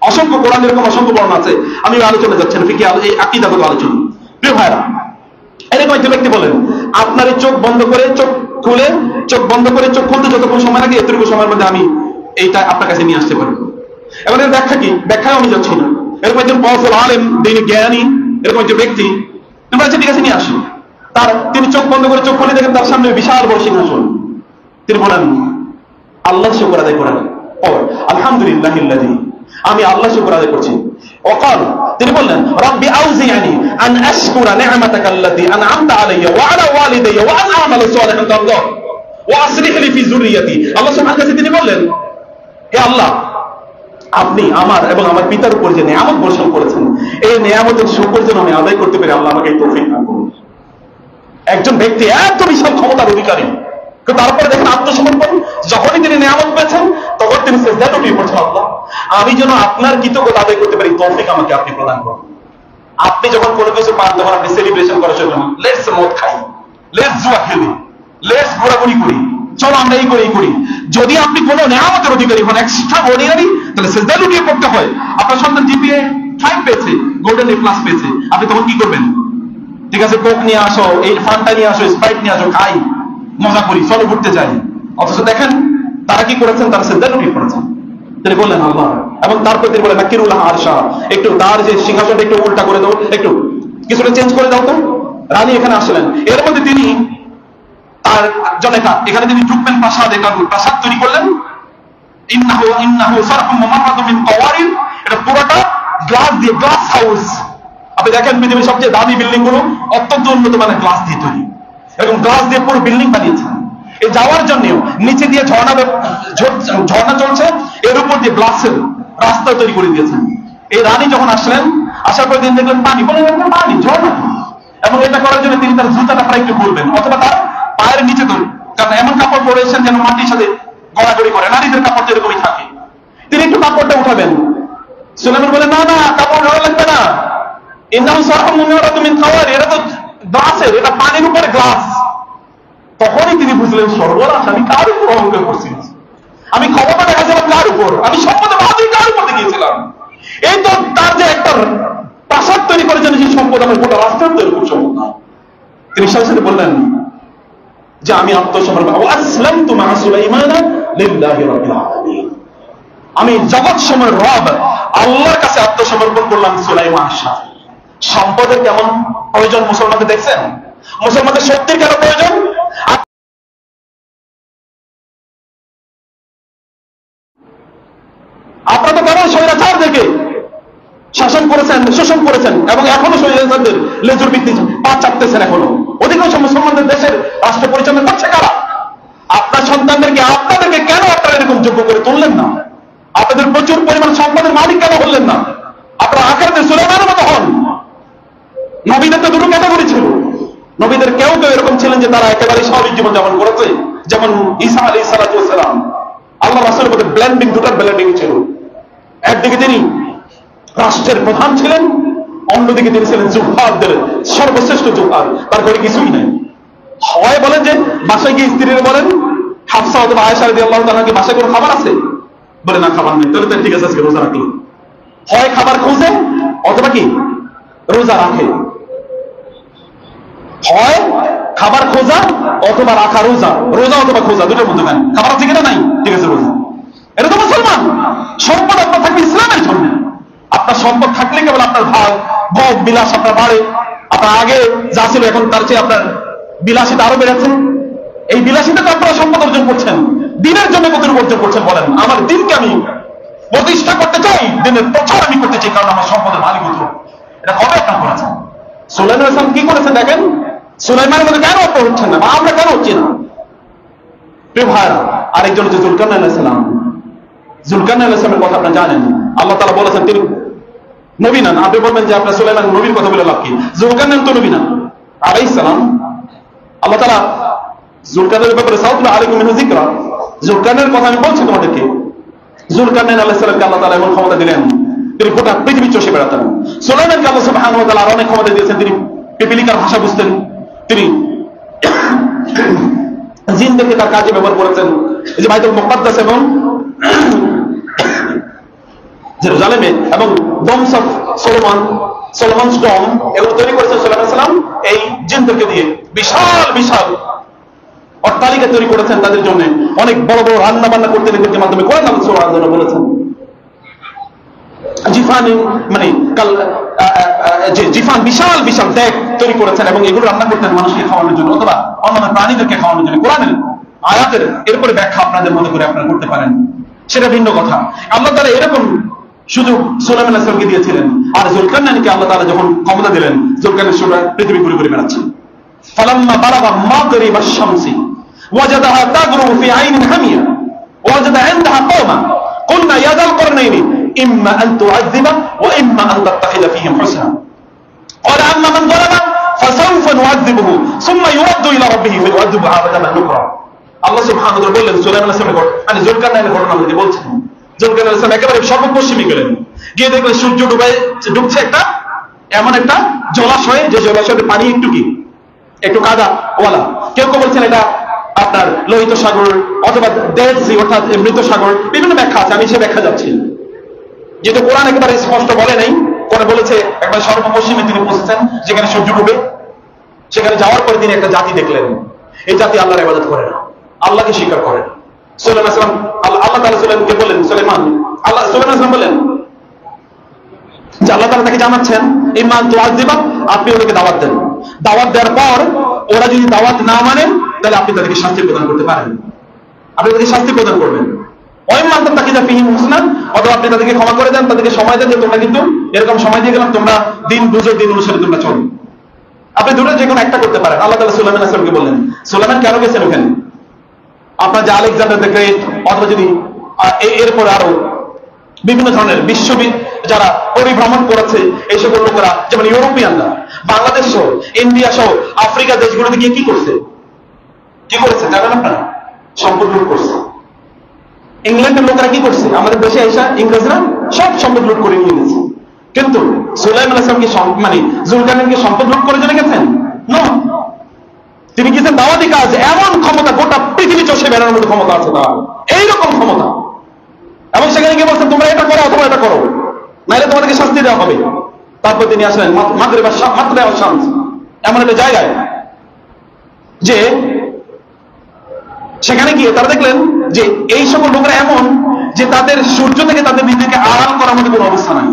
অসংখ্য কোরআন এরকম অসংখ্য বর্ণনা আছে। আমি আলোচনা যাচ্ছি না, ফিকি এই আকীদাগত আলোচনা। প্রিয় ভাইরা, এরকম একজন ব্যক্তি বলেন আপনার এই চোখ বন্ধ করে চোখ খুলে চোখ বন্ধ করে চোখ খুলতে যতক্ষণ সময় লাগে এতটুকু সময়ের মধ্যে আমি এইটা আপনার কাছে নিয়ে আসতে পারবো। এবার এর ব্যাখ্যা কি? ব্যাখ্যায় আমি যাচ্ছি না। এরকম একজন পাওয়ারফুল আলেম, দিনী জ্ঞানী এরকম একজন ব্যক্তি আমরা ঠিক আছে নিয়ে আসি। তিনি চোখ বন্ধ করে চোখ খুলে দেখেন তার সামনে বিশাল বড় সিংহাসন। তিনি বলেন আল্লাহ শুকর আদায় করেন, আলহামদুলিল্লাহিল্লাযী, আমি আল্লাহ শুকর আদায় করছি। ওয়াকাল, তিনি বললেন রব্বি আউজিআনি আন আশকুরা নি'মাতাকাল্লাতী আন'আমতা আলাইয়া ওয়া আলা ওয়ালিদাইয়া ওয়া আন আ'মালা সালিহান তারদা ওয়া আসলিহ লি ফি যুররিয়াতি। আল্লাহ সুবহানাহু ওয়া তাআলা তিনি বললেন, হে আল্লাহ, আপনি আমার এবং আমার পিতার উপর যে নিয়ামত বর্ষণ করেছেন, এই নিয়ামতের শুকর যেন আমি আদায় করতে পারি, আল্লাহ আমাকে এই তৌফিক দান করুন। একজন ব্যক্তি এত বিশাল ক্ষমতার অধিকারী, তারপরে দেখেন আত্মসমর্পণ। যখনই তিনি নিয়ামত পেয়েছেন তখন তিনি সিজদায় লুটিয়ে পড়ছেন, আল্লাহ আমি যেন আপনার কৃতজ্ঞতা আদায় করতে পারি, তৌফিক আমাকে আপনি প্রদান করুন। আপনি যখন কোনো কিছু পান তখন আপনি সেলিব্রেশন করার জন্য লেটস মদ খাই, লেটস জুয়া খেলি, লেটস ঘোরাঘুরি করি, চলো আমরা এই করি। যদি আপনি কোনো নিয়ামতের অধিকারী হন, এক্সট্রা অর্ডিনারি, তাহলে সিজদায় লুটিয়ে পড়তে হয়। আপনার সন্তান জিপিএ 5 পেয়েছে, গোল্ডেন এ প্লাস পেয়েছে, আপনি তখন কি করবেন? ঠিক আছে, কোক নিয়ে আসো, এই ফান্টা নিয়ে আসো, স্প্রাইট নিয়ে আসো, খাই, মজা করি, চলো ঘুরতে যাই। অথচ দেখেন তারা কি করেছেন, তারা সিজদায় লুটিয়ে পড়েছেন। তিনি বললেন আল্লাহ, এবং তারপর তিনি বলেন নাকিরুল্লাহ আরশা, একটু তার যে সিংহাসনটা একটু উল্টা করে দাও, একটু কিছুটা চেঞ্জ করে দাও তো। রানী এখানে আসলেন, এর মধ্যে তিনি তার জনেকা এখানে তিনি ঢুকবেন প্রাসাদে, প্রাসাদ তৈরি করলেন। ইন্নাহু সারহুম মুমাররাদুম মিন কাওয়ারির, এটা পুরোটা গ্লাস দিয়ে, গ্লাস হাউস। আপনি দেখেন পৃথিবীর সবচেয়ে দামি বিল্ডিং গুলো অত্যন্ত উন্নত মানের গ্লাস দিয়ে তৈরি, এরকম গ্লাস দিয়ে পুরো বিল্ডিং বানিয়েছেন। এই যাওয়ার জন্য নিচে দিয়ে ঝর্ণা চলছে, এর উপর দিয়ে গ্লাসের রাস্তা তৈরি করে দিয়েছেন। এই রানী যখন আসলেন, আসার পর তিনি দেখলেন পানি, বলেন পানি, ঝর্ণা। এবং এটা করার জন্য তিনি তার জুতাটা প্রায় একটু খুলবেন, অথবা তার পায়ের নিচে ধরে, কারণ এমন কাপড় পরেছেন যেন মাটির সাথে গড়াগড়ি করে, নারীদের কাপড় যেরকমই থাকে। তিনি একটু কাপড়টা উঠাবেন, সুলাইমান বলেন না না, কাপড় ধরা লাগবে না, ইন্নাহু সারহুম মুমাররাদুম মিন কাওয়ারির, এটা তো গ্লাসের, এটা পানির উপরে গ্লাস। তখনই তিনি বুঝলেন সর্বনাশ, আমি কার উপর অহংকার করছি, আমি ক্ষমতা দেখাচ্ছিলাম কার উপর, আমি সম্পদে বাহাদুরি কার উপর দেখিয়েছিলাম। এই তো তার যে একটা প্রাসাদ তৈরি করেছেন, যে সম্পদ আমার গোটা রাষ্ট্রের তৈরি সম্পদ না। তিনি সাথে সাথে বললেন যে আমি আত্মসমর্পণ, আসলামতু মা সুলাইমানা লিল্লাহি রাব্বিল আলামিন, আমি জগৎ সময়ের রব আল্লাহর কাছে আত্মসমর্পণ করলাম সুলাইমান শাহ। সম্পদের কেমন প্রয়োজন মুসলমানদের দেখছেন? মুসলমানদের শক্তির কেন প্রয়োজন? আপনারা তো কেন স্বৈরাচারদেরকে শাসন করেছেন, শোষণ করেছেন, এবং এখনো স্বৈরাচারদের লেজুর ভিত্তি পা চাপতেছেন। এখনো অধিকাংশ মুসলমানদের দেশের রাষ্ট্র পরিচালনা করছে কারা? আপনার সন্তানদেরকে, আপনাদেরকে কেন আপনারা এরকম যোগ্য করে তুললেন না? আপনাদের প্রচুর পরিমাণ সম্পদের মালিক কেন বললেন না? আপনারা আখেরাতে সুলাইমানের মতো হন। নবীদের তো দুটো ক্যাটাগরি ছিল, নবীদের কেউ কেউ এরকম ছিলেন যে তারা একেবারে স্বাভাবিক জীবন যাপন করেছে, যেমন ঈসা আলাইহিস সালাতু ওয়াস সালাম। আল্লাহ রাসূলের মধ্যে ব্লেন্ডিং, দুটার ব্লেন্ডিং ছিল। একদিকে তিনি রাষ্ট্রের প্রধান ছিলেন, অন্যদিকে তিনি ছিলেন জুহারদের সর্বশ্রেষ্ঠ জুহার, তার ঘরে কিছুই নাই। হয় বলেন যে বাসায় গিয়ে স্ত্রীরা বলেন, হাফসা অথবা আয়েশা রাদিয়াল্লাহু তাআলা কি বাসায় কোনো খাবার আছে? বলে না, খাবার নেই। তাহলে ঠিক আছে, আজকে রোজা রাখলো। হয় খাবার খোঁজে অথবা কি রোজা রাখে, হয় খাবার খোঁজা অথবা রাখা, রোজা রোজা অথবা খোঁজা, দুটোর মধ্যে নেন। খাবার আছে কিনা? নাই, ঠিক আছে রোজা। এটা তো মুসলমান। সম্পদ আপনার থাকবে ইসলামের জন্য। আপনার সম্পদ থাকলে কেবল আপনার ভোগ বিলাস আপনার বাড়ে। আপনার আগে যা ছিল এখন তার চেয়ে আপনার বিলাসিতা আরো বেড়েছে। এই বিলাসিতা তো আপনারা সম্পদ অর্জন করছেন, দিনের জন্য কতটুকু অর্জন করছেন বলেন? আমার দিনকে আমি প্রতিষ্ঠা করতে চাই, দিনের প্রচার আমি করতে চাই, কারণ আমার সম্পদের মালিক হতো। এটা কবে আপনার করেছেন? সুলাইমান ইসলাম কি করেছেন দেখেন। সুলাইমানের মধ্যে কেন আপনার হচ্ছেন না, বা আমরা কেন হচ্ছি না? প্রিয় ভাইরা, আরেকজন হচ্ছে যুলকারনাইন আলাইহিস সালাম। যুলকারনাইন আলাইহিস সালামের কথা আপনারা জানেন। আল্লাহ তাআলা বলেছেন তিনি নবী না। আপনি বলবেন যে আপনার সুলাইমান নবীর কথা বলে লাভ কি? যুলকারনাইন তো নবী না আলাইহিস সালাম। আল্লাহ তাআলা যুলকারনাইনের ব্যাপারে সাউতুল আলাইকুম মিনহু যিকরা, যুলকারনাইনের কথা আমি বলছি তোমাদেরকে। যুলকারনাইন আলাইহিস সালামকে আল্লাহ তাআলা এমন ক্ষমতা দিলেন, তিনি গোটা পৃথিবী চষে বেড়াতেন। সুলাইমানকে আল্লাহ সুবহানাহু ওয়া তাআলা অনেক ক্ষমতা দিয়েছেন, তিনি পিপিলিকার ভাষা বুঝতেন, তিনি জিনদেরকে তার কাজে ব্যবহার করেছেন। এই যে বাইতুল মুকাদ্দাস এবং জেরুজালেমে এবং ডোমস অফ সলোমনস ডোম এগুলো তৈরি করেছেন সুলাইমান সালাম এই জিনদেরকে দিয়ে। বিশাল বিশাল অট্টালিকা তৈরি করেছেন তাদের জন্য, অনেক বড় বড় রান্না বান্না করতে এদেরকে মাধ্যমে করে নাম সুবহানাল্লাহ বলেছেন। জিফান মানে জিফান বিশাল বিশাল দেখ তৈরি করেছেন এবং এগুলো রান্না করতেন মানুষকে খাওয়ানোর জন্য অথবা অন্যান্য প্রাণীদেরকে খাওয়ানোর জন্য। কোরআনের আয়াতের এরপরে ব্যাখ্যা আপনাদের মনে করে আপনারা করতে পারেন, সেটা ভিন্ন কথা। আল্লাহ তাআলা এরকম সুযোগ সুলাইমান আলাইহিস সালামকে দিয়েছিলেন। আর যুলকারনাইনকে আল্লাহ তাআলা যখন ক্ষমতা দিলেন, যুলকারনাইন সুরা পৃথিবী ঘুরে ঘুরে বেড়াচ্ছেন। ফালাম্মা বালাগা মাগরিবা আশ-শামসি ওয়াজাদাহা তাগরুবু ফি আইনিন হামিয়া ওয়াজাদা ইনদাহা কওমান কুলনা ইয়া যাল করনাইনি ইম্মা আন তুআযযিবা ওয়া ইম্মা আন তাত্তাখিযা ফীহিম হুসনা ক্বালা আম্মা মান যালামা ফাসাউফা নুআযযিবুহু সুম্মা ইউরাদ্দু ইলা রাব্বিহি ফায়ুআযযিবু আযাবান নুকরা। আল্লাহ সুবহানাহু ওয়া তাআলা বললেন সুলাইমান আলাইহিস সালামের মানে যুলকারনাইনের ঘটনা আমাদের বলছেন। যুলকারনাইন আলাইহিস সালাম একেবারে সর্বপশ্চিমে গেলেন, গিয়ে দেখলেন সূর্য ডুবছে একটা এমন একটা জলাশয়ে, যে জলাশয়ের পানি একটু কাদা ওয়ালা। কেউ কেউ বলছেন এটা আপনার লোহিত সাগর অথবা ডেড সি অর্থাৎ মৃত সাগর, বিভিন্ন ব্যাখ্যা আছে, আমি সে ব্যাখ্যা যাচ্ছি। যেহেতু কোরআন একেবারে স্পষ্ট বলে নাই, কোরআন বলেছে একবার সর্বপশ্চিমে তিনি পৌঁছেছেন যেখানে সূর্য ডুবে। সেখানে যাওয়ার পরে তিনি একটা জাতি দেখলেন, এই জাতি আল্লাহর ইবাদত করে না, আল্লাহকে স্বীকার করে না। সুলাইমান আলাইহিস সালাম আল্লাহ তাআলা সুলাইমানকে বললেন, সুলাইমান সালাম বললেন যে আল্লাহ তাআলা তাকে জানাচ্ছেন ইম্মা আন তুআযযিবা, আপনি ওদেরকে দাওয়াত দেন, দাওয়াত দেওয়ার পর ওরা যদি দাওয়াত না মানেন তাহলে আপনি তাদেরকে শাস্তি প্রদান করতে পারেন, আপনি তাদেরকে শাস্তি প্রদান করবেন। ওয়াইম্মা আন তাত্তাখিযা ফীহিম হুসনা, অথবা আপনি তাদেরকে ক্ষমা করে দেন, তাদেরকে সময় দেন যে তোমরা কিন্তু এরকম সময় দিয়ে গেলাম, তোমরা দিন বুঝে দিন অনুসারে তোমরা চলো। আপনি দুটো যে কোনো একটা করতে পারেন। আল্লাহ তাআলা সুলাইমান আলাইহিস সালামকে বললেন, সুলাইমান কেন গেছেন ওখানে? আপনার যে আলেকজান্ডার দ্য গ্রেট অথবা যদি এরপরে আরো বিভিন্ন ধরনের যারা পরিভ্রমণ করেছে এই সকল লোকেরা, যেমন ইউরোপিয়ানরা বাংলাদেশ সহ ইন্ডিয়া সহ আফ্রিকা দেশগুলোতে গিয়ে কি করেছে জানেন আপনারা? সম্পদ লুট করছে। ইংল্যান্ডের লোকেরা কি করছে? আমাদের দেশে এসে ইংরেজরা সব সম্পদ লুট করে নিয়ে গেছে। কিন্তু সুলাইমান আলাইহিস সালাম কি মানে যুলকারনাইনকে সম্পদ লুট করে জেনে গেছেন? না, তিনি গেছেন দাওয়াতি কাজ। এমন ক্ষমতা, গোটা পৃথিবী চষে বেড়ানোর মতো ক্ষমতা আছে তার, এইরকম ক্ষমতা। এবং সেখানে গিয়ে বলছেন তোমরা এটা করো অথবা এটা করো, নাহলে তোমাদেরকে শাস্তি দেওয়া হবে। তারপর তিনি আসলেন মাগরিব আশ-শামস এমন একটা জায়গায় যে সেখানে গিয়ে তারা দেখলেন যে এই সকল লোকেরা এমন যে তাদের সূর্য থেকে তাদের নিজেকে আড়াল করার মতো কোনো অবস্থা নাই।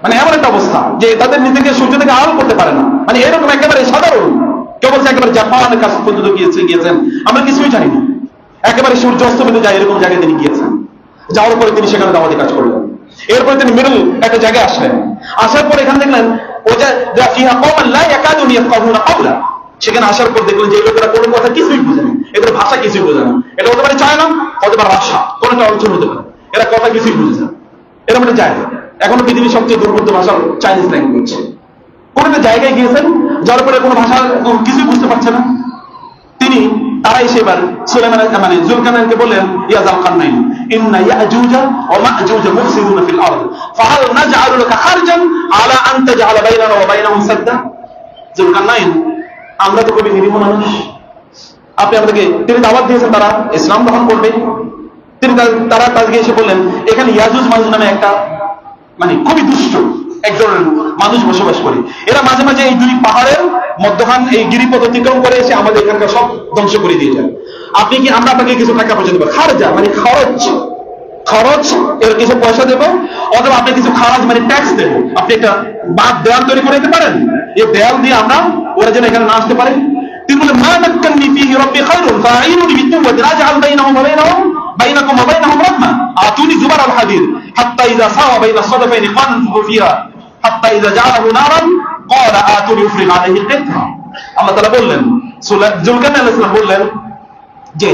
মানে এমন একটা অবস্থা যে তাদের নিজেকে সূর্য থেকে আড়াল করতে পারে না, মানে এরকম একেবারে সাধারণ। কেউ বলছে একেবারে জাপানের কাছে পর্যন্ত গিয়েছেন, আমরা কিছুই জানি না, একেবারে সূর্য অস্তমিত যায় এরকম জায়গায় তিনি গিয়েছেন। যাওয়ার পরে তিনি সেখানে দাওয়াতি কাজ করলেন। এরপরে তিনি মিডল একটা জায়গায় আসলেন, আসার পর এখানে দেখলেন সেখানে আসার পর দেখলেন যে লোকেরা কোনো কথা কিছুই বুঝে না, এদের ভাষা কিছুই বোঝে না। এটা হতে পারে চায়না, হতে পারে রাশিয়া, কোন একটা অঞ্চল হতে পারে, এরা কথা কিছুই বুঝে না। এরা মানে যায় এখনো পৃথিবীর সবচেয়ে দুর্বোধ্য ভাষা চাইনিজ ল্যাঙ্গুয়েজ। কোন একটা জায়গায় গিয়েছেন, যাওয়ার পরে কোনো ভাষা কিছুই বুঝতে পারছে না। তারা এসে এবার সুলাইমান মানে যুলকারনাইনকে বললেন, ইয়া যালকারনাইন ইন্না ইয়াজুজা ওয়া মাজুজা মুফসিদুনা ফিল আরদ ফাহাল নাজআলু লাকা খারজান আলা আন তাজআলা বাইনানা ওয়া বাইনাহুম সাদ্দা। যুলকারনাইন, আমরা তো খুবই নিরীহ মানুষ, আপনি আমাদেরকে, তিনি দাওয়াত দিয়েছেন তারা ইসলাম গ্রহণ করবে। তারা তাদেরকে এসে বললেন এখানে ইয়াজুজ মাজুজ নামে একটা মানে খুবই দুষ্ট একজনের মানুষ বসবাস করে। এরা মাঝে মাঝে এই দুই পাহাড়ের মধ্যখান এই গিরিপথ অতিক্রম করে এসে আমাদের এখানকার সব ধ্বংস করে দিয়ে যায়। আমরা আপনাকে কিছু টাকা পয়সা দেবো, খারজা মানে খরচ এর কিছু পয়সা দেবো, অথবা আপনি কিছু খারাজ মানে ট্যাক্স দেবো। আপনি একটা দেয়াল তৈরি করে দিতে পারেন, এই দেয়াল দিয়ে আমরা ওরা যেন এখানে না আসতে পারে। তিনি বলেন মা নাক্কানি ফীহি রাব্বি খায়রুন ফাআইনুনি বিকুওয়াতিন আজআল বাইনাহুম ওয়া বাইনাকুম ওয়া বাইনাহুম রাহমা আতুনি জুবার আল হাদিদ হাত্তা ইযা সাওয়া বাইনা সাদাফাইনি ফানফুখু ফিহা হাত্তা ইযা জাআলাহু নারান ক্বালা আতুনি উফরিগ আলাইহি কিতরা। আল্লাহ তাআলা বললেন, যুলকারনাইন আলাইহিস সালাম বললেন যে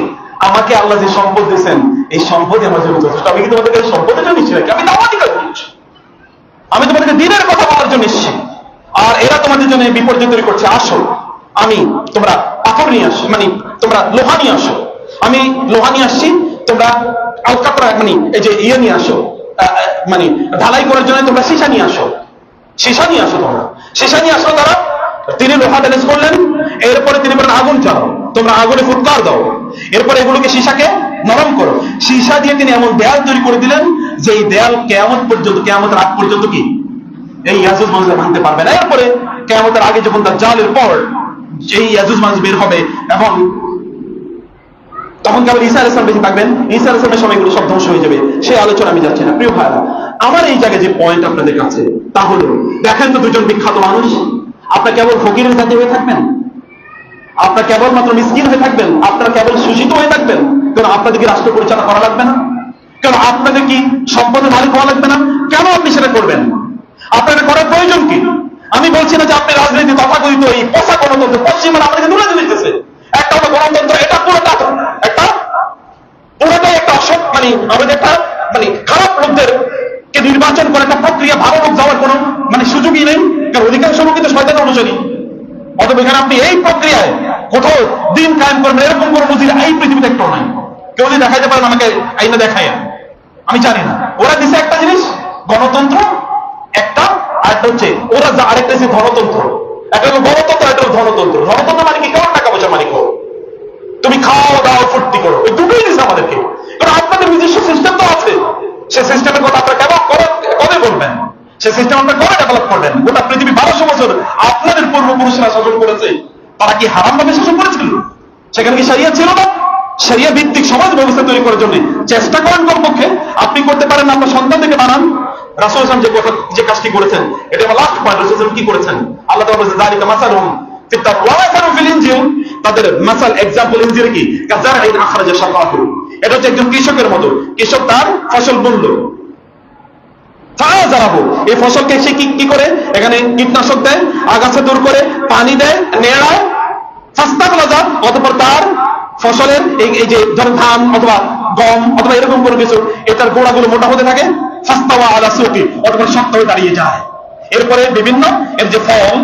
আমাকে আল্লাহ যে সম্পদ দিয়েছেন এই সম্পদই আমার জন্য যথেষ্ট। আমি কি তোমাদেরকে সম্পদের জন্য এসেছি নাকি? আমি দাওয়াতি কাজ করছি, আমি তোমাদেরকে দ্বীনের কথা বলার জন্য এসেছি। আর এরা তোমাদের জন্য বিপর্যয় তৈরি করছে। আসো, তোমরা পাথর নিয়ে আসো, মানে তোমরা লোহা নিয়ে আসো, আমি লোহা নিয়ে আসছি, তোমরা আলকাতরা মানে এই যে নিয়ে আসো, মানে ঢালাই করার জন্য তোমরা সীসা নিয়ে আসো, তোমরা সীসা নিয়ে আসলো তারা, তিনি লোহা ড্যামেজ করলেন, এরপরে তিনি বলেন আগুন জ্বালাও, তোমরা আগুনে ফুৎকার দাও, এরপরে এগুলোকে সীসাকে নরম করো। সীসা দিয়ে তিনি এমন দেয়াল তৈরি করে দিলেন যে এই দেয়াল কিয়ামত পর্যন্ত, কিয়ামতের আগ পর্যন্ত কি এই ইয়াজুজ মাজুজ ভাঙতে পারবে না। এরপরে কিয়ামতের আগে যখন দাজ্জালের পর এই ইয়াজুজ মাজুজ বের হবে এবং তখন কেবল ঈসা আলাইহিস সালাম বেঁচে থাকবেন, ঈসা আলাইহিস সালামের সময় এগুলো সব ধ্বংস হয়ে যাবে। সেই আলোচনা আমি যাচ্ছি না। প্রিয় ভাইরা, আমার এই জায়গায় যে পয়েন্ট আপনাদের কাছে তা হলো, দেখেন তো দুজন বিখ্যাত মানুষ, আপনার কেবল ফকিরের জাতি হয়ে থাকবেন, আপনার কেবলমাত্র মিসকিন হয়ে থাকবেন, আপনারা কেবল শোষিত হয়ে থাকবেন, কেন আপনাদের কি রাষ্ট্র পরিচালনা করা লাগবে না? কেন আপনাদের কি সম্পদের মালিক হওয়া লাগবে না? কেন আপনি সেটা করবেন? আপনার এটা করার প্রয়োজন কি? আমি বলছি না যে আপনি রাজনীতি তথাকথিত এই পোষা গণতন্ত্র পশ্চিমবঙ্গ আমাদেরকে দূরে দিতেছে। একটা হলো গণতন্ত্র, এটা পুরোটাই একটা অসৎ, মানে আমাদের একটা খারাপ লোকদেরকে নির্বাচন করে একটা প্রক্রিয়া, ভালো লোক যাওয়ার কোনো সুযোগই নেই, কারণ অধিকাংশ লোক কিন্তু শয়তানের অনুসারী। অতএব এখানে আপনি এই প্রক্রিয়ায় কোথাও দিন কায়েম করবেন এরকম কোনো নজির এই পৃথিবীতে একটাও নাই। কেউ যদি দেখাইতে পারেন আমাকে আইনে দেখাই, আমি জানি না। ওরা দিছে একটা জিনিস গণতন্ত্র একটা, আর হচ্ছে ওরা আরেকটা দিচ্ছে ধনতন্ত্র। একটা হলো গণতন্ত্র, একটা হলো ধনতন্ত্র। ধনতন্ত্র মানে কি? কেমন টাকা পয়সা মালিক হোক, তুমি খাও দাও ফুর্তি করো, এই দুটোই দিচ্ছে আমাদেরকে। কারণ আপনাদের নিজস্ব সিস্টেম তো আছে, সেই সিস্টেমের কথা আপনারা কেমন কবে বলবেন? সেই সিস্টেম আপনারা কবে ডেভেলপ করবেন? গোটা পৃথিবী 1200 বছর আপনাদের পূর্বপুরুষরা শাসন করেছে, তারা কি হারাম ভাবে শাসন করেছিল? সেখানে কি শরিয়া ছিল না? শরিয়া ভিত্তিক সমাজ ব্যবস্থা তৈরি করার জন্য চেষ্টা করেন কমপক্ষে। আপনি করতে পারেন না, আপনার সন্তানদেরকে বানান। রাসূল সাল্লাল্লাহু আলাইহি ওয়াসাল্লাম যে কাজটি করেছেন, এটা আমার লাস্ট পয়েন্ট। রাসূল সাল্লাল্লাহু আলাইহি ওয়াসাল্লাম কি করেছেন? আল্লাহ তাআলা বলেছেন যালিকা মাসালুহুম ফিত তাওরাত ওয়া মাসালুহুম ফিল ইনজিল। তাদের মাসাল এক্সাম্পল ইনজিলে কি? কাযারইন আখরাজা শাতাহু। এটা হচ্ছে একজন কৃষকের মতো, কৃষক তার ফসল বুনলো, এই ফসলকে সে কি করে? এখানে কীটনাশক দেয়, আগাছা দূর করে, পানি দেয়, নেড়ায়, অতঃপর তার ফসলের এই যে ধরেন ধান অথবা গম অথবা এরকম কোনো কিছু, এটার গোড়াগুলো মোটা হতে থাকে, ফাস্তাওয়া আলা সুকি, অতঃপর শক্ত হয়ে দাঁড়িয়ে যায়। এরপরে বিভিন্ন এর যে ফল,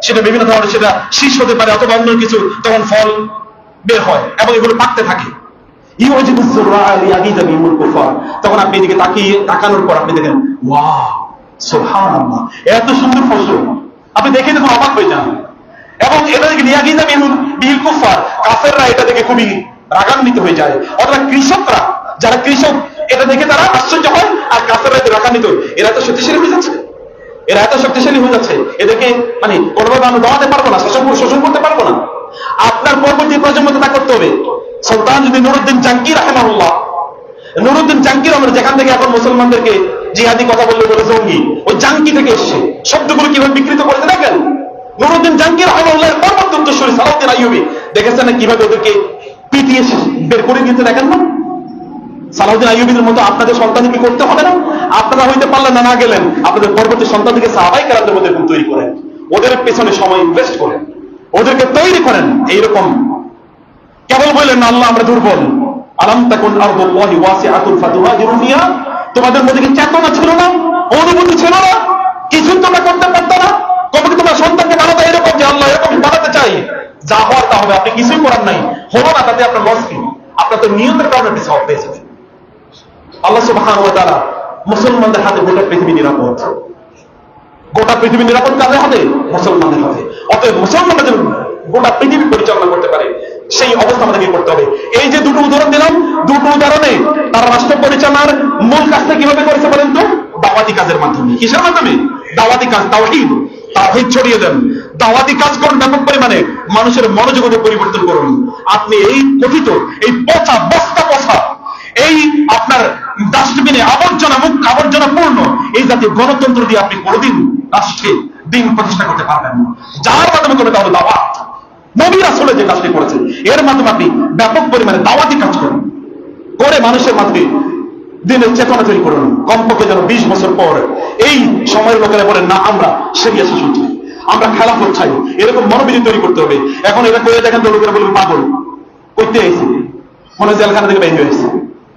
সেটা বিভিন্ন ধরনের, সেটা শীষ হতে পারে অথবা অন্য কিছু, তখন ফল বের হয় এবং এগুলো পাকতে থাকে। তখন আপনি এদিকে তাকানোর পর আপনি দেখেন ওয়াও সুবহানাল্লাহ, এত সুন্দর ফসল, আপনি দেখে দেখুন অবাক হয়ে যান। এবং এটা দেখে লিয়াগিজা মিনহুল বিল কুফার, কাফেররা এটা দেখে খুবই রাগান্বিত হয়ে যায়, অথবা কৃষকরা যারা কৃষক এটা দেখে তারা আশ্চর্য হয়, আর কাফেররা রাগান্বিত, এরা তো শক্তিশালী হয়ে যাচ্ছে, এরা এত শক্তিশালী হয়ে যাচ্ছে, এদেরকে কোনোভাবে আমরা দাঁড়াতে পারবো না, শোষণ করতে পারবো না। আপনার পরবর্তী প্রজন্মকে তা করতে হবে। সুলতান যদি নুরুদ্দিন জাঙ্গি রাহিমাহুল্লাহ, নুরুদ্দিন জাঙ্গির আমরা যেখান থেকে এখন মুসলমানদেরকে জিহাদি কথা বললে বলে জঙ্গি, ওই জাঙ্গি থেকে এসছে, শব্দগুলো কিভাবে বিকৃত করেছে দেখেন। নুরুদ্দিন জাঙ্গি রাহিমাহুল্লাহ পরবর্তী উত্তরসূরি সালাউদ্দিন আইয়ুবী দেখেছেন কিভাবে ওদেরকে পিটিয়ে বের করে দিতে দেখেন না? সালাউদ্দিন আইয়ুবীদের মতো আপনাদের সন্তানকে করতে হবে না? আপনারা হইতে পারলেন না, না গেলেন, আপনাদের পরবর্তী সন্তানকে সাহাবায়ে কেরামদের মধ্যে তৈরি করেন, ওদের পেছনে সময় ইনভেস্ট করেন, ওদেরকে তৈরি করেন। এইরকম কেবল বললেন না আল্লাহ আমরা দুর্বল, আলাম তাকুন আরদুল্লাহি ওয়াসিআতুন ফাতুহাজিরু ফিহা, তোমাদের মধ্যে কি চেতনা ছিল না, অনুভূতি ছিল না, কিছু তোমরা করতে পারতো না? কবে তোমরা সন্তানকে বানাতে এরকম যে আল্লাহ এরকম বানাতে চাই, যা হওয়ার তা হবে, আপনি কিছুই করার নাই, হলো না, তাতে আপনার লস কি? আপনার তো নিয়তের কারণে আপনি সওয়াব পেয়ে যাবেন। আল্লাহ সুবহানাহু ওয়া তাআলা মুসলমানদের হাতে গোটা পৃথিবী নিরাপদ, গোটা পৃথিবী নিরাপদ কাদের হাতে? মুসলমানদের হাতে। অতএব মুসলমানরা যেন গোটা পৃথিবী পরিচালনা করতে পারে, সেই অবস্থা আমাদেরকে করতে হবে। এই যে দুটো উদাহরণ দিলাম, দুটো উদাহরণে তারা রাষ্ট্র পরিচালনার মূল কাজটা কিভাবে করেছে বলেন তো? দাওয়াতি কাজের মাধ্যমে। কিসের মাধ্যমে? দাওয়াতি কাজ, তাওহীদ ছড়িয়ে দেন, দাওয়াতি কাজ করুন ব্যাপক পরিমাণে, মানুষের মনোযোগকে পরিবর্তন করুন। আপনি এই কথিত এই পচা বস্তা পচা এই আপনার ডাস্টবিনে আবর্জনা পূর্ণ এই জাতীয় গণতন্ত্র দিয়ে আপনি কোনোদিন রাষ্ট্রে দিন প্রতিষ্ঠা করতে পারবেন না। যার মাধ্যমে করবে তাহলে দাওয়াত, নবী রাসূল যে কাজটি করেছেন, এর মাধ্যমে আপনি ব্যাপক পরিমাণে দাওয়াতি কাজ করুন, করে মানুষের মাঝে দিনের চেতনা তৈরি করুন। কমপক্ষে যেন 20 বছর পর এই সময়ের লোকেরা বলেন না আমরা শরিয়া শাসন চাই, আমরা খেলাফত চাই, এরকম মনোবিধি তৈরি করতে হবে। এখন এটা করে দেখেন তো লোকেরা বলবে পাগল, করতে আইছে, মনে হয় জেলখানা থেকে বের হয়ে এসেছে,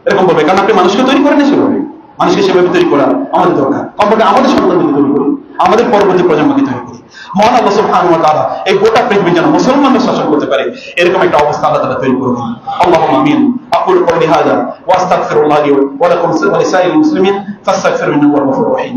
এরকম বলবে। কারণ আপনি মানুষকে তৈরি করেন সেভাবে, মানুষকে সেভাবে তৈরি করা আমাদের দরকার। কমপক্ষে আমাদের সন্তানকে তৈরি করি, আমাদের পরবর্তী প্রজন্মকে তৈরি করি। মহান আল্লাহ সুবহানাহু ওয়া তাআলা এই গোটা পৃথিবী যেন মুসলমানদের শাসন করতে পারে, এরকম একটা অবস্থা আল্লাহ তাআলা তৈরি করবেন। আল্লাহুম্মা আমিন। আকুলু কওলি হাযা ওয়া আস্তাগফিরুল্লাহ লি ওয়া লাকুম ওয়া লিসাইরিল মুসলিমিন ফাস্তাগফিরুহু ইন্নাহু হুয়াল গফুরুর রহিম।